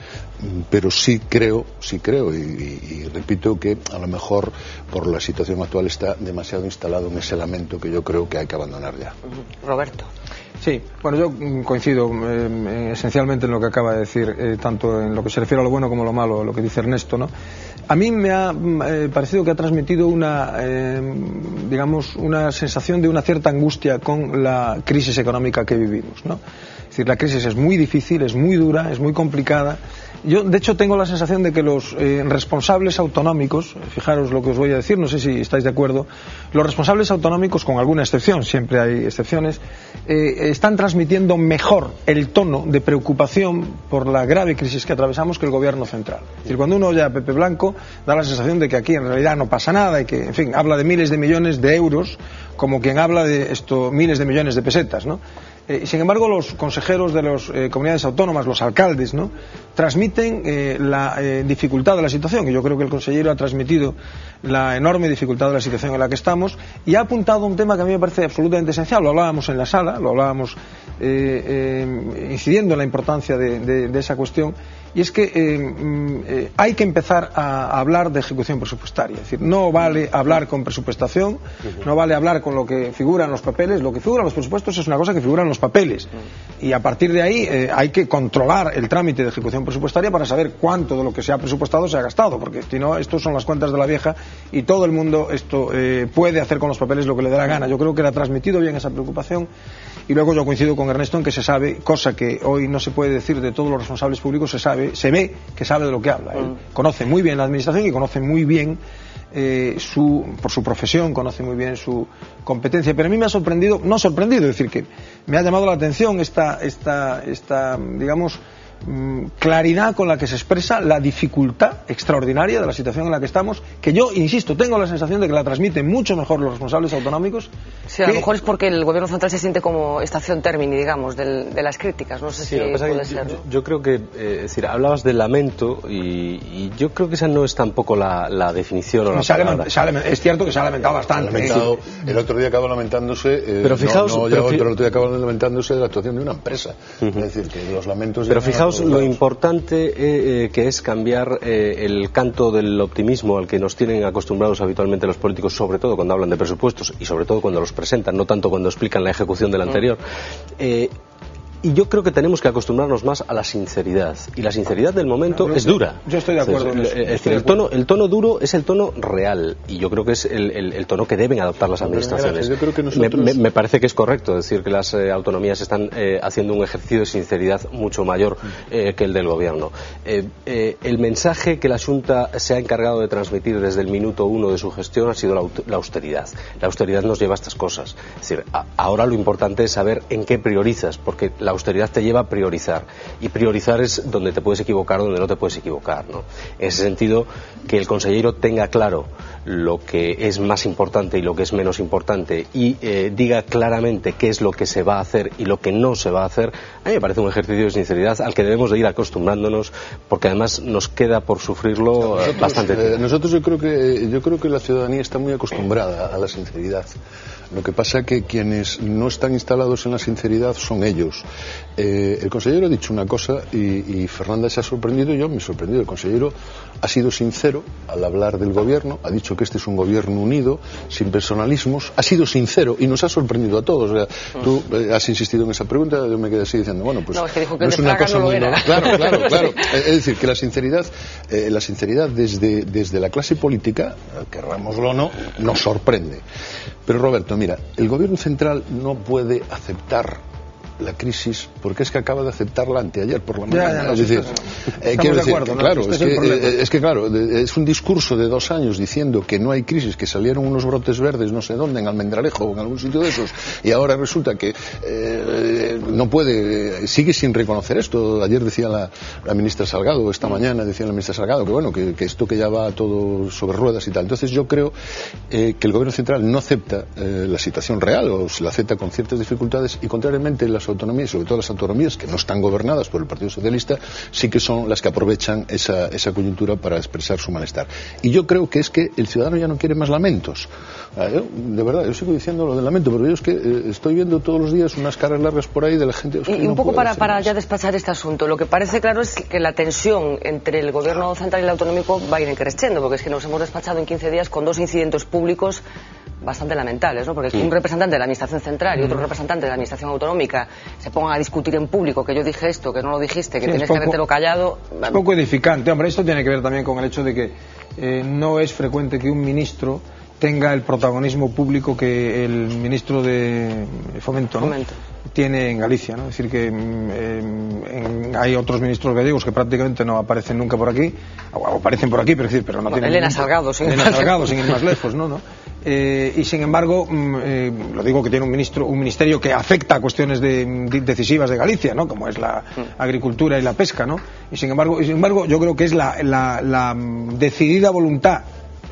Pero sí creo y repito que a lo mejor por la situación actual está demasiado instalado en ese lamento que yo creo que hay que abandonar ya. Roberto. Sí, bueno, yo coincido esencialmente en lo que acaba de decir, tanto en lo que se refiere a lo bueno como a lo malo, lo que dice Ernesto, ¿no? A mí me ha parecido que ha transmitido una sensación de una cierta angustia con la crisis económica que vivimos, ¿no? Es decir, la crisis es muy difícil, es muy dura, es muy complicada. Yo, de hecho, tengo la sensación de que los responsables autonómicos, fijaros lo que os voy a decir, no sé si estáis de acuerdo, los responsables autonómicos, con alguna excepción, siempre hay excepciones, están transmitiendo mejor el tono de preocupación por la grave crisis que atravesamos que el gobierno central. Es decir, cuando uno oye a Pepe Blanco, da la sensación de que aquí en realidad no pasa nada y que, en fin, habla de miles de millones de euros como quien habla de miles de millones de pesetas, ¿no? Sin embargo, los consejeros de las comunidades autónomas, los alcaldes, ¿no?, transmiten la dificultad de la situación, y yo creo que el consejero ha transmitido la enorme dificultad de la situación en la que estamos, y ha apuntado un tema que a mí me parece absolutamente esencial. Lo hablábamos en la sala, lo hablábamos incidiendo en la importancia de esa cuestión, y es que hay que empezar a hablar de ejecución presupuestaria. Es decir, no vale hablar con presupuestación, no vale hablar con lo que figura en los papeles. Lo que figura en los presupuestos es una cosa que figura en los papeles, y a partir de ahí hay que controlar el trámite de ejecución presupuestaria para saber cuánto de lo que se ha presupuestado se ha gastado, porque si no, estos son las cuentas de la vieja y todo el mundo puede hacer con los papeles lo que le dé la gana. Yo creo que le ha transmitido bien esa preocupación, y luego yo coincido con Ernesto en que se sabe, cosa que hoy no se puede decir de todos los responsables públicos, se ve que sabe de lo que habla. Él conoce muy bien la administración y conoce muy bien por su profesión, conoce muy bien su competencia. Pero a mí me ha sorprendido, es decir, que me ha llamado la atención esta digamos, claridad con la que se expresa la dificultad extraordinaria de la situación en la que estamos, que yo, insisto, tengo la sensación de que la transmiten mucho mejor los responsables autonómicos. Sí, a lo mejor es porque el gobierno central se siente como estación termini, digamos, de las críticas. No sé si puede ser. Yo creo que, es decir, hablabas del lamento, y yo creo que esa no es tampoco la definición o la palabra. Es cierto que se ha lamentado bastante. El otro día acaba lamentándose, pero fijaos, el otro día acaba lamentándose de la actuación de una empresa. Es decir, que los lamentos... Pero fijaos lo importante que es cambiar el canto del optimismo al que nos tienen acostumbrados habitualmente los políticos, sobre todo cuando hablan de presupuestos y sobre todo cuando los presentan, no tanto cuando explican la ejecución del anterior. Y yo creo que tenemos que acostumbrarnos más a la sinceridad, y la sinceridad del momento es dura. Yo estoy de acuerdo en eso. Es decir, el tono duro es el tono real, y yo creo que es el tono que deben adoptar las administraciones. Yo creo que nosotros... me parece que es correcto decir que las autonomías están haciendo un ejercicio de sinceridad mucho mayor que el del gobierno. El mensaje que la Xunta se ha encargado de transmitir desde el minuto uno de su gestión ha sido la austeridad. La austeridad nos lleva a estas cosas. Es decir, ahora lo importante es saber en qué priorizas, porque la austeridad te lleva a priorizar, y priorizar es donde te puedes equivocar o donde no te puedes equivocar, ¿no? En ese sentido, que el consejero tenga claro lo que es más importante y lo que es menos importante, y diga claramente qué es lo que se va a hacer y lo que no se va a hacer, a mí me parece un ejercicio de sinceridad al que debemos de ir acostumbrándonos, porque además nos queda por sufrirlo bastante tiempo. Nosotros yo creo que la ciudadanía está muy acostumbrada a la sinceridad. Lo que pasa es que quienes no están instalados en la sinceridad son ellos. El consejero ha dicho una cosa y Fernanda se ha sorprendido, y yo me he sorprendido. El consejero ha sido sincero al hablar del gobierno, ha dicho que este es un gobierno unido, sin personalismos, ha sido sincero y nos ha sorprendido a todos. O sea, tú has insistido en esa pregunta, yo me quedé así diciendo, bueno, pues no, es que dijo que no es una cosa muy normal. Claro. Es decir, que la sinceridad desde la clase política, querrámoslo o no, nos sorprende. Pero Roberto, mira, el gobierno central no puede aceptar la crisis porque es que acaba de aceptarla anteayer por la mañana. Es decir, quiero decir, claro, es un discurso de 2 años diciendo que no hay crisis, que salieron unos brotes verdes no sé dónde, en Almendralejo o en algún sitio de esos, y ahora resulta que no puede, sigue sin reconocer esto. Ayer decía la ministra Salgado, esta mañana decía la ministra Salgado que bueno, que esto que ya va todo sobre ruedas y tal. Entonces yo creo que el gobierno central no acepta la situación real, o se la acepta con ciertas dificultades, y contrariamente las autonomías, sobre todo las autonomías que no están gobernadas por el Partido Socialista, sí que son las que aprovechan esa coyuntura para expresar su malestar. Y yo creo que es que el ciudadano ya no quiere más lamentos. De verdad, yo sigo diciendo lo del lamento, pero yo es que estoy viendo todos los días unas caras largas por ahí de la gente. Y un poco para ya despachar este asunto, lo que parece claro es que la tensión entre el gobierno central y el autonómico va a ir creciendo, porque es que nos hemos despachado en 15 días con 2 incidentes públicos bastante lamentables, ¿no? Porque un representante de la administración central y otro representante de la administración autonómica se pongan a discutir en público que yo dije esto, que no lo dijiste, que tienes que habértelo callado. Es poco edificante. Hombre, esto tiene que ver también con el hecho de que no es frecuente que un ministro tenga el protagonismo público que el ministro de Fomento, ¿no? Tiene en Galicia, ¿no? Es decir, que hay otros ministros gallegos que prácticamente no aparecen nunca por aquí, o aparecen por aquí, pero no tienen... Elena Salgado, sin ir más lejos, ¿no? Y sin embargo, lo digo que tiene un ministerio que afecta a cuestiones decisivas de Galicia, ¿no? Como es la agricultura y la pesca, ¿no? Y sin embargo yo creo que es la decidida voluntad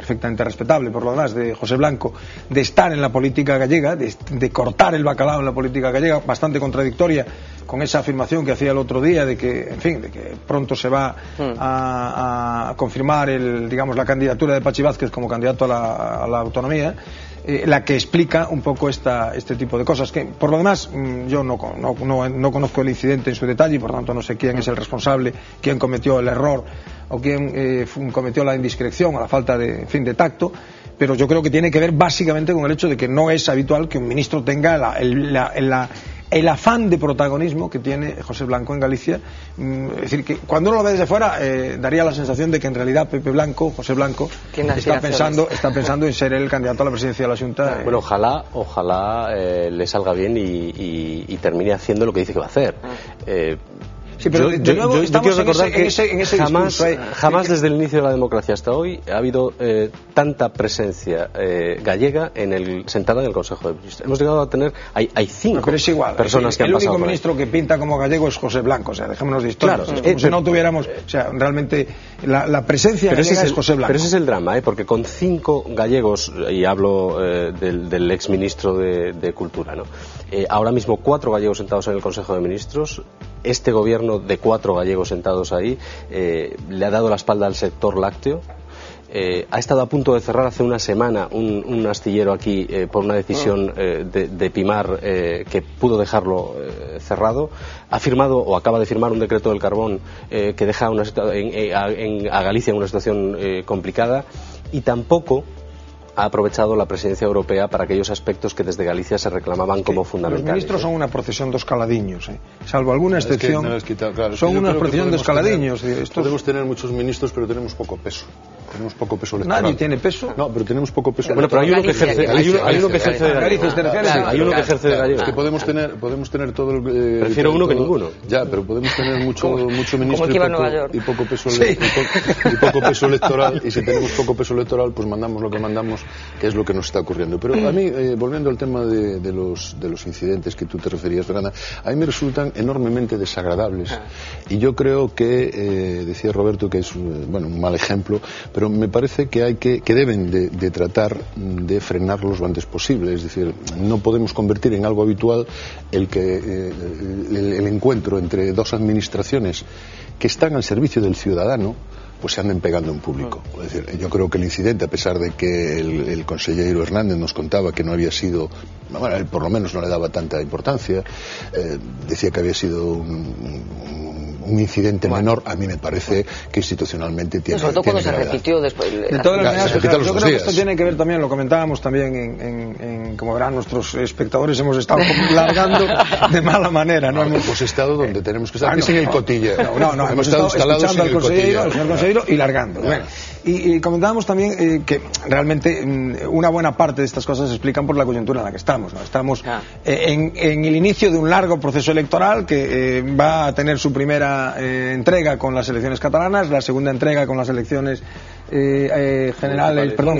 perfectamente respetable por lo demás, de José Blanco, de estar en la política gallega, de cortar el bacalao en la política gallega, bastante contradictoria con esa afirmación que hacía el otro día de que, en fin, de que pronto se va a confirmar la candidatura de Pachi Vázquez como candidato a la autonomía, la que explica un poco este tipo de cosas, que por lo demás yo no conozco el incidente en su detalle y por tanto no sé quién es el responsable, quién cometió el error o quién cometió la indiscreción o la falta de tacto, pero yo creo que tiene que ver básicamente con el hecho de que no es habitual que un ministro tenga el afán de protagonismo que tiene José Blanco en Galicia. Es decir, que cuando uno lo ve desde fuera daría la sensación de que en realidad José Blanco está pensando en ser el candidato a la presidencia de la Junta. Bueno, ojalá le salga bien y termine haciendo lo que dice que va a hacer. Sí, pero de nuevo yo quiero recordar que jamás desde el inicio de la democracia hasta hoy ha habido tanta presencia gallega sentada en el Consejo de Ministros. Hemos llegado a tener, hay 5 personas que han pasado. El único ministro que pinta como gallego es José Blanco, o sea, dejémonos de historias. Claro, como si no tuviéramos, o sea, realmente la presencia gallega es José Blanco. Pero ese es el drama, porque con 5 gallegos, y hablo del ex ministro de Cultura, ¿no? Ahora mismo 4 gallegos sentados en el Consejo de Ministros. Este gobierno de 4 gallegos sentados ahí le ha dado la espalda al sector lácteo. Ha estado a punto de cerrar hace una semana un astillero aquí por una decisión de Pimar que pudo dejarlo cerrado. Ha firmado o acaba de firmar un decreto del carbón que deja a Galicia en una situación complicada, y tampoco ha aprovechado la presidencia europea para aquellos aspectos que desde Galicia se reclamaban como fundamentales. Los ministros son una procesión de escaladiños, salvo alguna excepción, son una procesión de escaladiños. Podemos tener muchos ministros, pero tenemos poco peso. Tenemos poco peso electoral. Nadie tiene peso. No, pero tenemos poco peso electoral. Bueno, pero hay uno que ejerce, hay uno que ejerce de gallego. Hay uno que ejerce de gallego. Es que podemos tener todo el... Prefiero uno que ninguno. Ya, pero podemos tener mucho ministro y poco peso electoral, y si tenemos poco peso electoral, pues mandamos lo que mandamos, que es lo que nos está ocurriendo. Pero a mí, volviendo al tema de los incidentes que tú te referías, Fernanda, a mí me resultan enormemente desagradables, y yo creo que, decía Roberto, que es un mal ejemplo, pero me parece que deben de tratar de frenarlos lo antes posible. Es decir, no podemos convertir en algo habitual el encuentro entre 2 administraciones que están al servicio del ciudadano, pues se anden pegando en público. Es decir, yo creo que el incidente, a pesar de que el consejero Hernández nos contaba que no había sido, bueno, él por lo menos no le daba tanta importancia, decía que había sido un incidente menor, a mí me parece que institucionalmente tiene... Sobre todo cuando se repitió después. De todas maneras, yo creo que esto tiene que ver también, lo comentábamos también como verán nuestros espectadores, hemos estado largando de mala manera. No hemos estado donde tenemos que estar, es en el cotilleo. No, hemos estado escuchando al señor consejero y largando. Bueno, y comentábamos también que realmente una buena parte de estas cosas se explican por la coyuntura en la que estamos. Estamos en el inicio de un largo proceso electoral que va a tener su primera entrega con las elecciones catalanas, la segunda entrega con las elecciones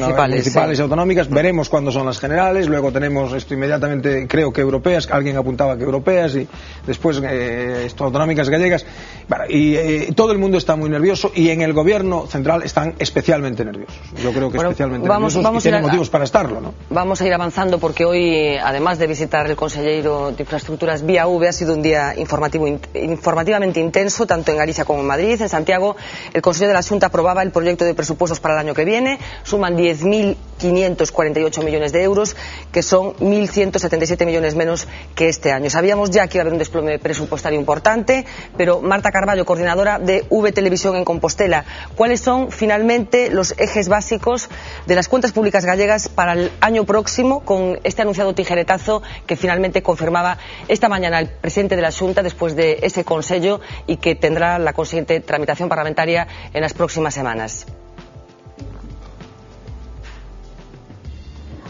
municipales y autonómicas. Veremos cuándo son las generales, luego tenemos esto inmediatamente, creo que europeas, alguien apuntaba que europeas, y después autonómicas gallegas, y todo el mundo está muy nervioso, y en el gobierno central están especialmente nerviosos. Yo creo que especialmente nerviosos, y tienen motivos para estarlo, ¿no? Vamos a ir avanzando, porque hoy, además de visitar el consejero de Infraestructuras vía V, ha sido un día informativamente intenso, tanto en Galicia como en Madrid. En Santiago, el Consejo de la Xunta aprobaba el proyecto de presupuestos para el año que viene. Suman 10.548 millones de euros, que son 1.177 millones menos que este año. Sabíamos ya que iba a haber un desplome presupuestario importante, pero Marta Carballo, coordinadora de V Televisión en Compostela, ¿cuáles son finalmente los ejes básicos de las cuentas públicas gallegas para el año próximo, con este anunciado tijeretazo que finalmente confirmaba esta mañana el presidente de la Xunta después de ese Consello, y que tendrá la consiguiente tramitación parlamentaria en las próximas semanas?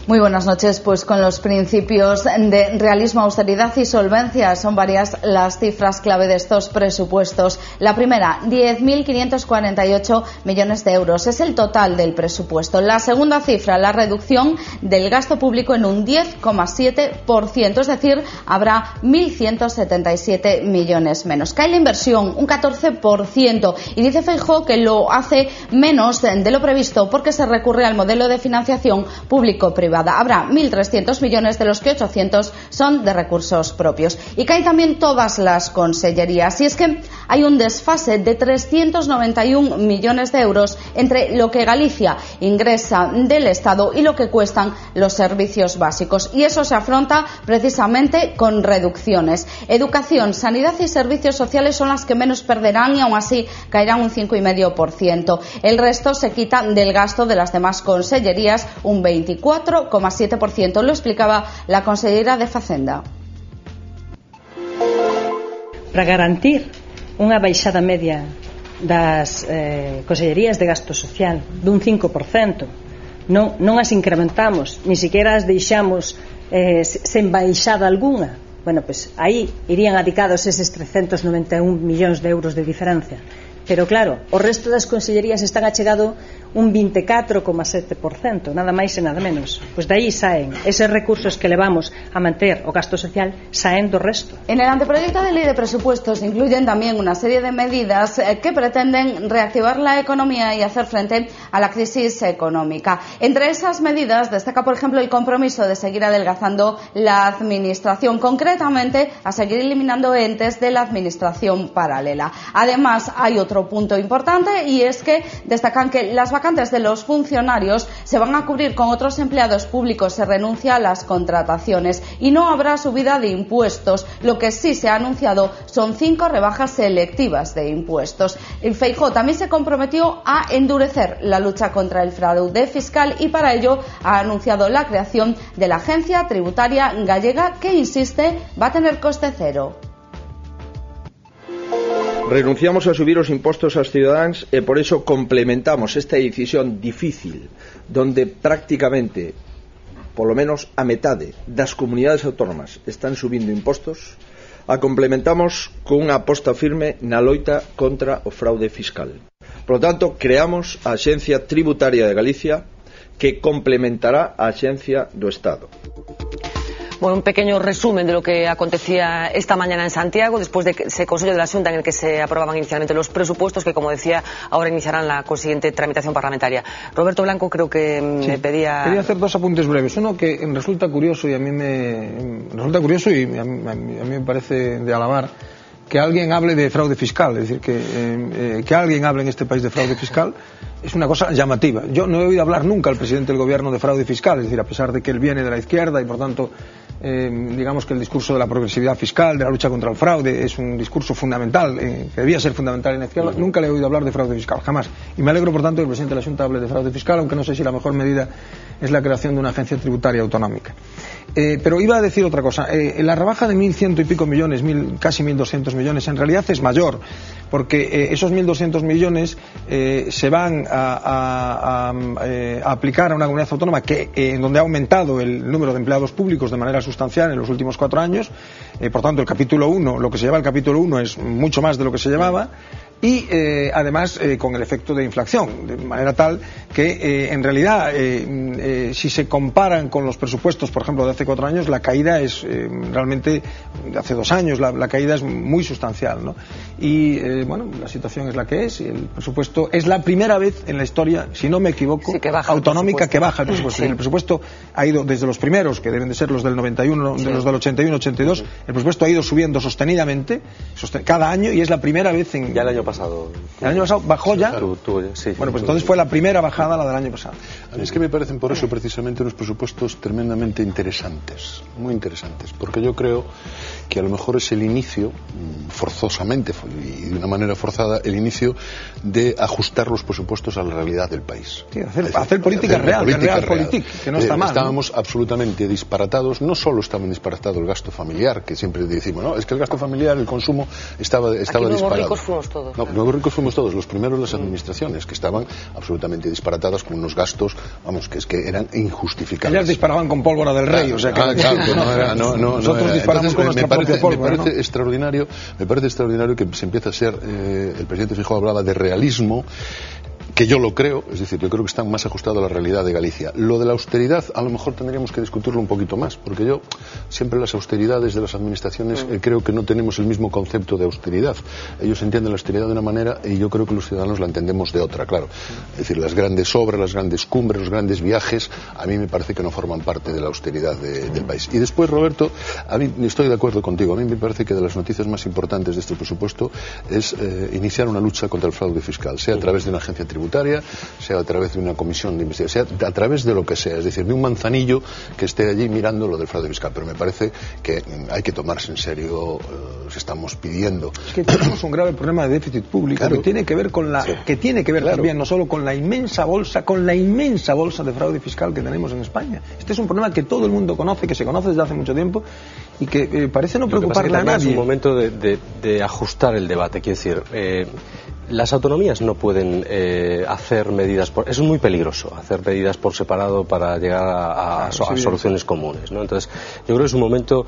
Muy buenas noches. Pues con los principios de realismo, austeridad y solvencia son varias las cifras clave de estos presupuestos. La primera, 10.548 millones de euros. Es el total del presupuesto. La segunda cifra, la reducción del gasto público en un 10,7%. Es decir, habrá 1.177 millones menos. Cae la inversión un 14%. Y dice Feijóo que lo hace menos de lo previsto porque se recurre al modelo de financiación público-privada. Habrá 1.300 millones, de los que 800 son de recursos propios. Y caen también todas las consellerías. Y es que hay un desfase de 391 millones de euros entre lo que Galicia ingresa del Estado y lo que cuestan los servicios básicos. Y eso se afronta precisamente con reducciones. Educación, sanidad y servicios sociales son las que menos perderán y aún así caerán un 5,5%. El resto se quita del gasto de las demás consellerías, un 24,7%. Lo explicaba la consellera de Facenda. Para garantir unha baixada media das consellerías de gasto social dun 5%, non as incrementamos, ni siquiera as deixamos sen baixada algunha. Bueno, pues aí irían adicados eses 391 millóns de euros de diferencia. Pero claro, o resto das consellerías están achegado un 24,7%, nada máis e nada menos. Pois daí saen eses recursos que levamos a manter o gasto social, saen do resto. En el anteproyecto de ley de presupuestos incluyen también una serie de medidas que pretenden reactivar la economía y hacer frente a la crisis económica. Entre esas medidas destaca, por ejemplo, el compromiso de seguir adelgazando la administración, concretamente a seguir eliminando entes de la administración paralela. Además, hay otro punto importante y es que destacan que las vacantes de los funcionarios se van a cubrir con otros empleados públicos, se renuncia a las contrataciones y no habrá subida de impuestos. Lo que sí se ha anunciado son 5 rebajas selectivas de impuestos. El Feijóo también se comprometió a endurecer la lucha contra el fraude fiscal y para ello ha anunciado la creación de la Agencia Tributaria Gallega, que insiste va a tener coste cero. Renunciamos a subir os impostos aos cidadáns e por iso complementamos esta decisión difícil, donde prácticamente polo menos a metade das comunidades autónomas están subindo impostos, a complementamos con unha aposta firme na loita contra o fraude fiscal. Por lo tanto, creamos a Axencia Tributaria de Galicia, que complementará a Axencia do Estado. Bueno, un pequeño resumen de lo que acontecía esta mañana en Santiago, después de ese Consejo de la Xunta en el que se aprobaban inicialmente los presupuestos, que, como decía, ahora iniciarán la consiguiente tramitación parlamentaria. Roberto Blanco creo que me pedía... Quería hacer 2 apuntes breves. Uno que resulta curioso y a mí me parece de alabar, que alguien hable de fraude fiscal. Es decir, que alguien hable en este país de fraude fiscal es una cosa llamativa. Yo no he oído hablar nunca al presidente del gobierno de fraude fiscal, es decir, a pesar de que él viene de la izquierda y por tanto digamos que el discurso de la progresividad fiscal, de la lucha contra el fraude, es un discurso fundamental, que debía ser fundamental en la izquierda. Nunca le he oído hablar de fraude fiscal, jamás. Y me alegro, por tanto, que el presidente de la Xunta hable de fraude fiscal, aunque no sé si la mejor medida es la creación de una agencia tributaria autonómica. Pero iba a decir otra cosa. La rebaja de 1.100 y pico millones, casi 1.200 millones, en realidad es mayor, porque esos 1.200 millones se van a aplicar a una comunidad autónoma en donde ha aumentado el número de empleados públicos de manera sustancial en los últimos 4 años. Por tanto, el capítulo 1, lo que se lleva el capítulo 1 es mucho más de lo que se llevaba. Y además con el efecto de inflación, de manera tal que en realidad si se comparan con los presupuestos, por ejemplo, de hace 4 años, la caída es realmente, de hace 2 años, la caída es muy sustancial, ¿no? Y bueno, la situación es la que es, y el presupuesto es la primera vez en la historia, si no me equivoco, sí, que baja autonómica, que baja el presupuesto. Sí. El presupuesto ha ido desde los primeros, que deben de ser los del 91, sí, de los del 81-82, sí, el presupuesto ha ido subiendo sostenidamente cada año, y es la primera vez en... Ya el año pasado. ¿El año pasado bajó ya? Sí, bueno, pues entonces fue la primera bajada, la del año pasado. A mí es que me parecen por eso precisamente unos presupuestos tremendamente interesantes, muy interesantes, porque yo creo que a lo mejor es el inicio, forzosamente y de una manera forzada, el inicio de ajustar los presupuestos a la realidad del país. Sí, hacer política real, que no está mal. Estábamos absolutamente disparatados, no solo estaba disparatado el gasto familiar, que siempre decimos, no, es que el gasto familiar, el consumo estaba disparado. Los ricos fuimos todos. No, nuevos ricos fuimos todos, los primeros las administraciones, que estaban absolutamente disparatadas con unos gastos, vamos, que es que eran injustificables. Ellas disparaban con pólvora del rey, o sea que... Nosotros disparamos con nuestra propia pólvora, me parece extraordinario que se empiece a ser, el presidente Feijóo hablaba de realismo, que yo lo creo, es decir, yo creo que están más ajustados a la realidad de Galicia. Lo de la austeridad, a lo mejor tendríamos que discutirlo un poquito más, porque yo siempre las austeridades de las administraciones creo que no tenemos el mismo concepto de austeridad. Ellos entienden la austeridad de una manera y yo creo que los ciudadanos la entendemos de otra, claro. Es decir, las grandes obras, las grandes cumbres, los grandes viajes, a mí me parece que no forman parte de la austeridad del país. Y después, Roberto, a mí estoy de acuerdo contigo, a mí me parece que de las noticias más importantes de este presupuesto es iniciar una lucha contra el fraude fiscal, sea a través de una agencia tributaria, sea a través de una comisión de investigación, sea a través de lo que sea, es decir, de un manzanillo que esté allí mirando lo del fraude fiscal. Pero me parece que hay que tomarse en serio lo que estamos pidiendo. Es que tenemos un grave problema de déficit público, claro, que tiene que ver con también no solo con la inmensa bolsa de fraude fiscal que tenemos en España. Este es un problema que todo el mundo conoce, que se conoce desde hace mucho tiempo y que parece no preocuparle a nadie. Es un momento de ajustar el debate, quiero decir, las autonomías no pueden hacer medidas es muy peligroso hacer medidas por separado para llegar a soluciones comunes, ¿no? Entonces yo creo que es un momento,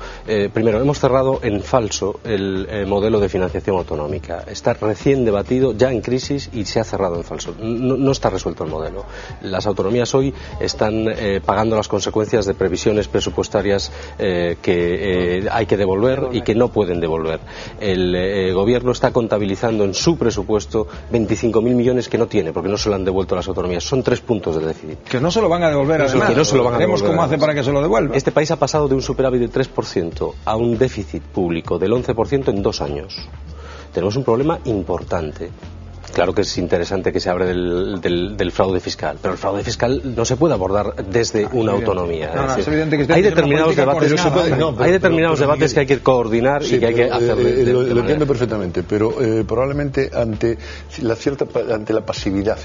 primero, hemos cerrado en falso el modelo de financiación autonómica, está recién debatido, ya en crisis, y se ha cerrado en falso, no está resuelto el modelo. Las autonomías hoy están pagando las consecuencias de previsiones presupuestarias que hay que devolver y que no pueden devolver. El gobierno está contabilizando en su presupuesto 25.000 millones que no tiene, porque no se lo han devuelto a las autonomías. Son 3 puntos de déficit. Que no se lo van a devolver, además. Que no se lo van a devolver. Veremos cómo hace para que se lo devuelva. Este país ha pasado de un superávit del 3% a un déficit público del 11% en 2 años. Tenemos un problema importante. Claro que es interesante que se hable del fraude fiscal, pero el fraude fiscal no se puede abordar desde una autonomía. Es evidente que hay determinados debates que hay que coordinar y que hay que hacer. Lo entiendo perfectamente, pero probablemente ante la pasividad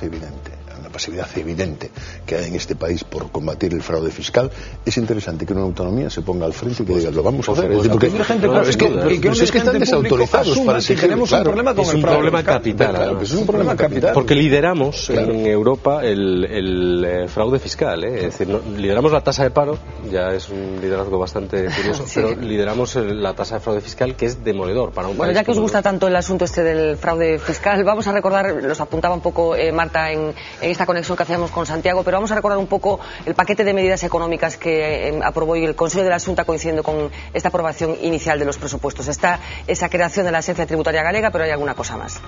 evidente que hay en este país por combatir el fraude fiscal, es interesante que una autonomía se ponga al frente y que diga, lo vamos a hacer. Es que están desautorizados para exigir. Tenemos un problema con el problema capital. Es un problema capital. Porque lideramos en Europa el fraude fiscal, es decir, lideramos la tasa de paro, ya es un liderazgo bastante curioso, pero lideramos la tasa de fraude fiscal, que es demoledor para un país. Bueno, ya que os gusta tanto el asunto este del fraude fiscal, vamos a recordar, los apuntaba un poco Marta en esta conexión que hacíamos con Santiago, pero vamos a recordar un poco el paquete de medidas económicas que aprobó hoy el Consejo de la Xunta, coincidiendo con esta aprobación inicial de los presupuestos. Está esa creación de la Agencia Tributaria Galega, pero hay alguna cosa más.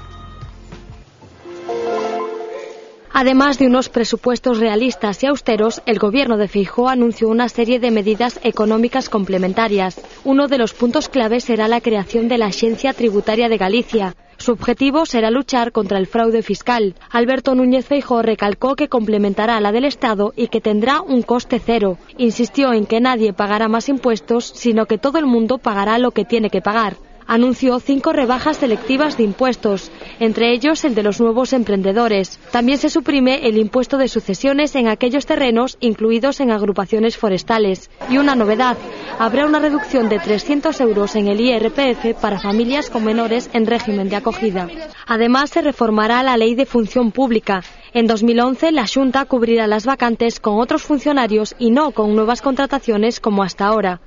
Además de unos presupuestos realistas y austeros, el gobierno de Feijóo anunció una serie de medidas económicas complementarias. Uno de los puntos clave será la creación de la Agencia Tributaria de Galicia. Su objetivo será luchar contra el fraude fiscal. Alberto Núñez Feijóo recalcó que complementará la del Estado y que tendrá un coste cero. Insistió en que nadie pagará más impuestos, sino que todo el mundo pagará lo que tiene que pagar. Anunció 5 rebajas selectivas de impuestos, entre ellos el de los nuevos emprendedores. También se suprime el impuesto de sucesiones en aquellos terrenos incluidos en agrupaciones forestales. Y una novedad, habrá una reducción de 300 euros en el IRPF para familias con menores en régimen de acogida. Además, se reformará la Ley de Función Pública. En 2011, la Xunta cubrirá las vacantes con otros funcionarios y no con nuevas contrataciones como hasta ahora.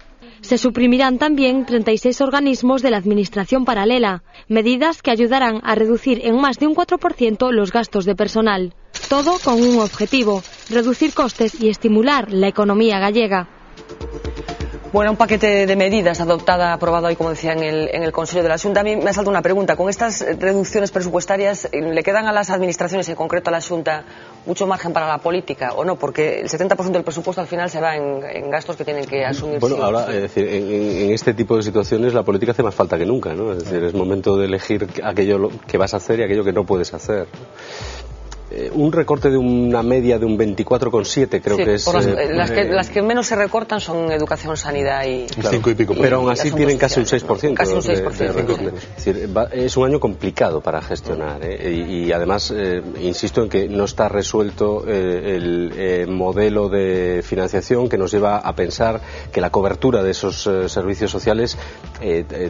Se suprimirán también 36 organismos de la administración paralela, medidas que ayudarán a reducir en más de un 4% los gastos de personal. Todo con un objetivo, reducir costes y estimular la economía gallega. Bueno, un paquete de medidas aprobado hoy, como decía, en el Consejo de la Xunta. A mí me salta una pregunta. Con estas reducciones presupuestarias, ¿le quedan a las administraciones, en concreto a la Xunta, mucho margen para la política o no? Porque el 70% del presupuesto al final se va en gastos que tienen que asumir. Bueno, ahora, es decir, en este tipo de situaciones la política hace más falta que nunca, ¿no? Es decir, es momento de elegir aquello que vas a hacer y aquello que no puedes hacer. un recorte de una media de un 24,7 creo que es... Las que menos se recortan son educación, sanidad y... Claro, 5 y pico. Pero aún así tienen casi un 6%. Casi un 6%. Es decir, es un año complicado para gestionar, y además insisto en que no está resuelto el modelo de financiación que nos lleva a pensar que la cobertura de esos servicios sociales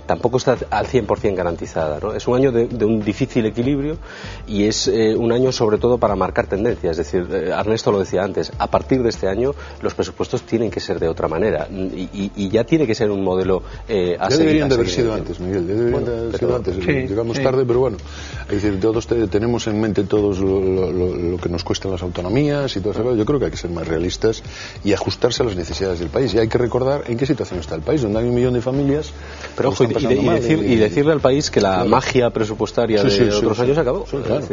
tampoco está al 100% garantizada, ¿no? Es un año de un difícil equilibrio y es un año sobre todo para marcar tendencias. Es decir, Ernesto lo decía antes, a partir de este año los presupuestos tienen que ser de otra manera y ya tiene que ser un modelo ya deberían de haber sido antes, Miguel, ya deberían de haber sido antes. Llegamos tarde, pero bueno, es decir, todos tenemos en mente todos lo que nos cuestan las autonomías y todo eso. Yo creo que hay que ser más realistas y ajustarse a las necesidades del país, y hay que recordar en qué situación está el país, donde hay 1 millón de familias. Pero ojo, y decirle al país que la magia presupuestaria de otros años se acabó.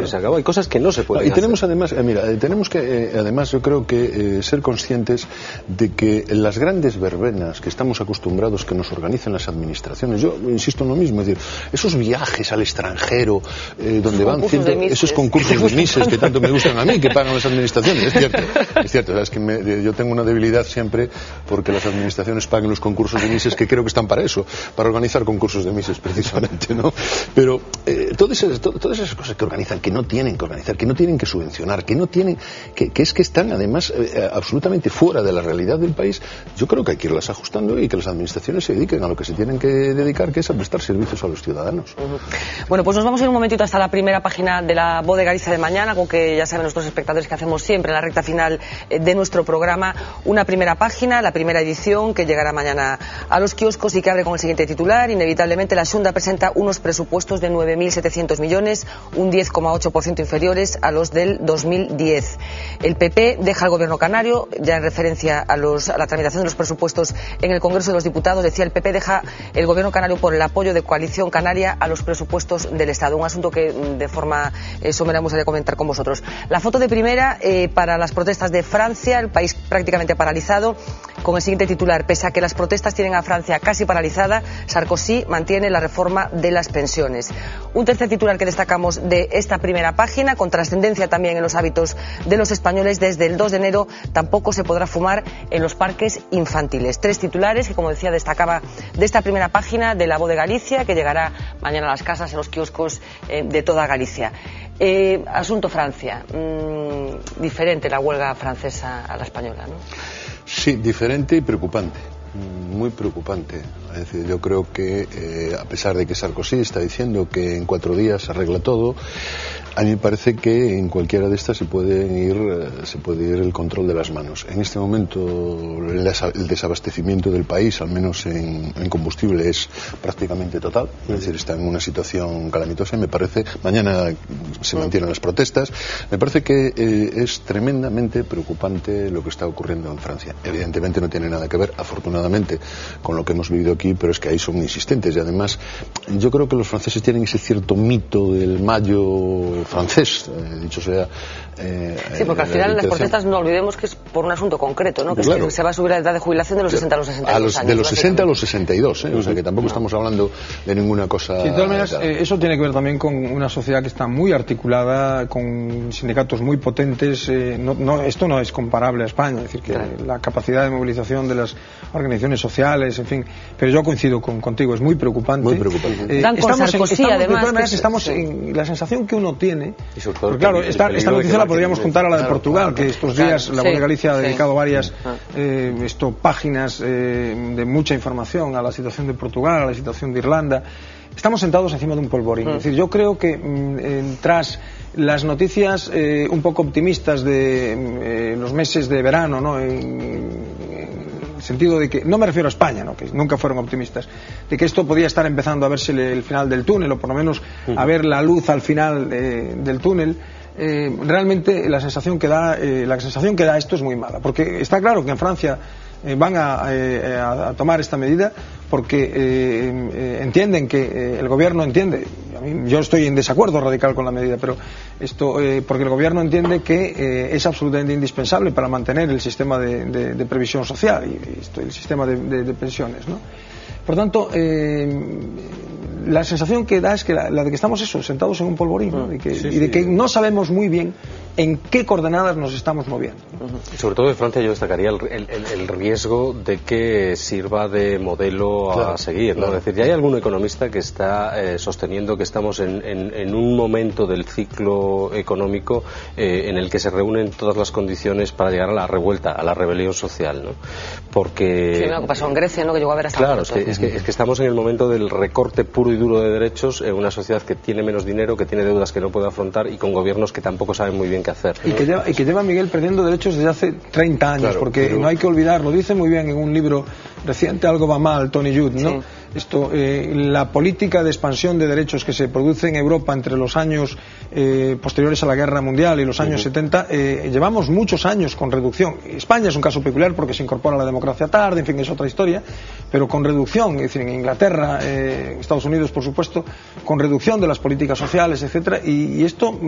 Se acabó. Hay cosas que no se pueden hacer. Tenemos además, tenemos que además yo creo que ser conscientes de que las grandes verbenas que estamos acostumbrados que nos organizan las administraciones, yo insisto en lo mismo, es decir, esos viajes al extranjero donde van esos concursos de mises que tanto me gustan a mí, que pagan las administraciones, es cierto, ¿sabes? Que yo tengo una debilidad siempre porque las administraciones paguen los concursos de mises, que creo que están para eso, para organizar concursos de mises precisamente, ¿no? Pero todas esas cosas que organizan, que no tienen que organizar, que no tienen que subvencionar, que no tienen, que están además absolutamente fuera de la realidad del país, yo creo que hay que irlas ajustando y que las administraciones se dediquen a lo que se tienen que dedicar, que es a prestar servicios a los ciudadanos. Bueno, pues nos vamos a ir un momentito hasta la primera página de la Voz de Galicia de mañana, algo que ya saben nuestros espectadores que hacemos siempre en la recta final de nuestro programa, una primera página, la primera edición que llegará mañana a los kioscos y que abre con el siguiente titular: inevitablemente la Xunta presenta unos presupuestos de 9.700 millones, un 10,8% inferiores a los del 2010. El PP deja al gobierno canario, ya en referencia a la tramitación de los presupuestos en el Congreso de los Diputados, decía el PP deja el gobierno canario por el apoyo de Coalición Canaria a los presupuestos del Estado, un asunto que de forma somera me gustaría comentar con vosotros. La foto de primera para las protestas de Francia, el país prácticamente paralizado, con el siguiente titular: pese a que las protestas tienen a Francia casi paralizada, Sarkozy mantiene la reforma de las pensiones. Un tercer titular que destacamos de esta primera página, con trascendencia también en los hábitos de los españoles: desde el 2 de enero tampoco se podrá fumar en los parques infantiles. 3 titulares que, como decía, destacaba de esta primera página de La Voz de Galicia, que llegará mañana a las casas, en los kioscos de toda Galicia. Asunto Francia. Diferente la huelga francesa a la española, ¿no? Sí, diferente y preocupante. Muy preocupante. Es decir, yo creo que a pesar de que Sarkozy está diciendo que en 4 días se arregla todo, a mí me parece que en cualquiera de estas se puede ir el control de las manos. En este momento el desabastecimiento del país, al menos en combustible, es prácticamente total. Es decir, está en una situación calamitosa y me parece, mañana se mantienen las protestas, me parece que es tremendamente preocupante lo que está ocurriendo en Francia. Evidentemente no tiene nada que ver, afortunadamente, con lo que hemos vivido aquí, pero es que ahí son insistentes y además yo creo que los franceses tienen ese cierto mito del mayo francés, dicho sea. Sí, porque al final las protestas, no olvidemos que es por un asunto concreto, ¿no? Que claro, es que se va a subir la edad de jubilación de los 60 a los 62 años. De los 60 a los 62, o sea que tampoco estamos hablando de ninguna cosa. Sí, de todas maneras, eso tiene que ver también con una sociedad que está muy articulada, con sindicatos muy potentes. Esto no es comparable a España, es decir, que la capacidad de movilización de las organizaciones sociales, en fin. Pero yo coincido contigo, es muy preocupante. Muy preocupante. Estamos en la sensación que uno tiene. Porque claro, esta noticia la podríamos contar a la de Portugal, que estos días la Voz de Galicia ha dedicado varias páginas de mucha información a la situación de Portugal, a la situación de Irlanda. Estamos sentados encima de un polvorín. Es decir, yo creo que tras las noticias un poco optimistas de los meses de verano, ¿no? En el sentido de que, no me refiero a España, ¿no? Que nunca fueron optimistas, de que esto podía estar empezando a verse el final del túnel, o por lo menos a ver la luz al final del túnel. Realmente la sensación que da esto es muy mala, porque está claro que en Francia van a tomar esta medida porque entienden que el gobierno entiende, yo estoy en desacuerdo radical con la medida, pero porque el gobierno entiende que es absolutamente indispensable para mantener el sistema de previsión social y el sistema de pensiones, ¿no? Por tanto, la sensación que da es que la de que estamos sentados en un polvorín, ¿no? Y de que no sabemos muy bien en qué coordenadas nos estamos moviendo. Sobre todo de Francia yo destacaría el riesgo de que sirva de modelo a seguir, ¿no? Es decir, ya hay algún economista que está sosteniendo que estamos en un momento del ciclo económico en el que se reúnen todas las condiciones para llegar a la revuelta, a la rebelión social, ¿no? Porque... Sí, lo que pasó en Grecia, ¿no? Que llegó a haber hasta... Claro, es que estamos en el momento del recorte puro y duro de derechos en una sociedad que tiene menos dinero, que tiene deudas que no puede afrontar y con gobiernos que tampoco saben muy bien qué hacer, ¿no? Y que lleva Miguel perdiendo derechos desde hace 30 años, claro, porque no hay que olvidarlo, dice muy bien en un libro reciente, Algo va mal, Tony Judd, ¿no? Sí. La política de expansión de derechos que se produce en Europa entre los años posteriores a la Guerra Mundial y los años 70, llevamos muchos años con reducción. España es un caso peculiar porque se incorpora a la democracia tarde, en fin, es otra historia, pero con reducción, es decir, en Inglaterra, Estados Unidos, por supuesto, con reducción de las políticas sociales, etcétera, y esto,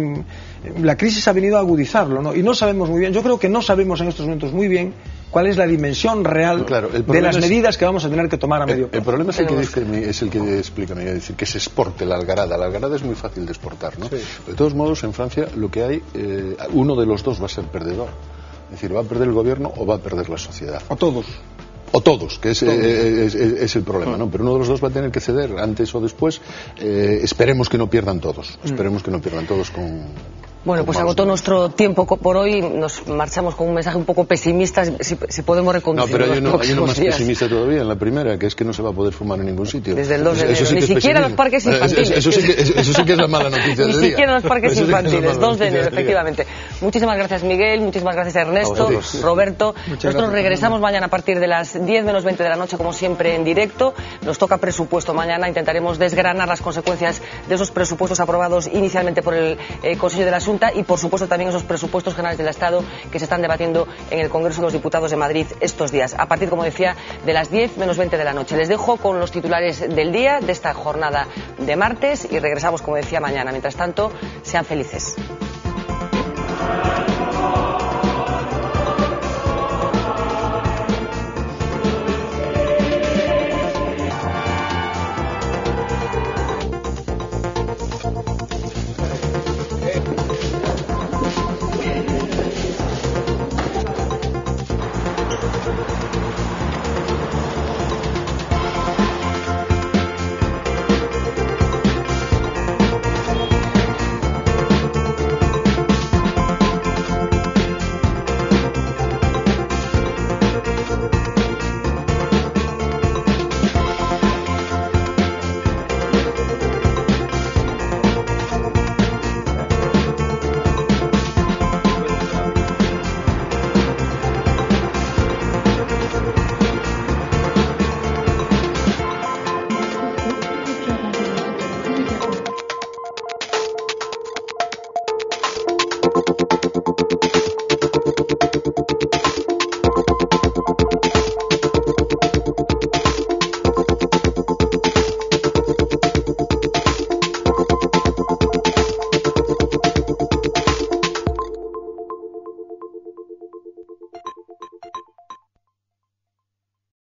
la crisis ha venido a agudizarlo, ¿no? Y no sabemos muy bien, yo creo que no sabemos en estos momentos muy bien cuál es la dimensión real de las medidas que vamos a tener que tomar a medio plazo. El problema es el que explica Miguel, es decir, que se exporte la algarada. La algarada es muy fácil de exportar, ¿no? Sí. De todos modos, en Francia lo que hay, uno de los dos va a ser perdedor. Es decir, va a perder el gobierno o va a perder la sociedad. O todos. O todos, que es el problema, ¿no? Pero uno de los dos va a tener que ceder antes o después. Esperemos que no pierdan todos. Esperemos que no pierdan todos con... Bueno, pues agotó nuestro tiempo por hoy. Nos marchamos con un mensaje un poco pesimista, si podemos reconducir. No, pero hay uno más pesimista todavía en la primera, que es que no se va a poder fumar en ningún sitio. Desde el 2 de enero, ni siquiera en los parques infantiles. Eso sí que es la mala noticia del día. Ni siquiera en los parques infantiles, 2 de enero, efectivamente. Muchísimas gracias, Miguel, muchísimas gracias, Ernesto, Roberto. Nosotros regresamos mañana a partir de las 10 menos 20 de la noche, como siempre, en directo. Nos toca presupuesto mañana, intentaremos desgranar las consecuencias de esos presupuestos aprobados inicialmente por el Consejo de la Junta y, por supuesto, también esos presupuestos generales del Estado que se están debatiendo en el Congreso de los Diputados de Madrid estos días, a partir, como decía, de las 10 menos 20 de la noche. Les dejo con los titulares del día, de esta jornada de martes, y regresamos, como decía, mañana. Mientras tanto, sean felices.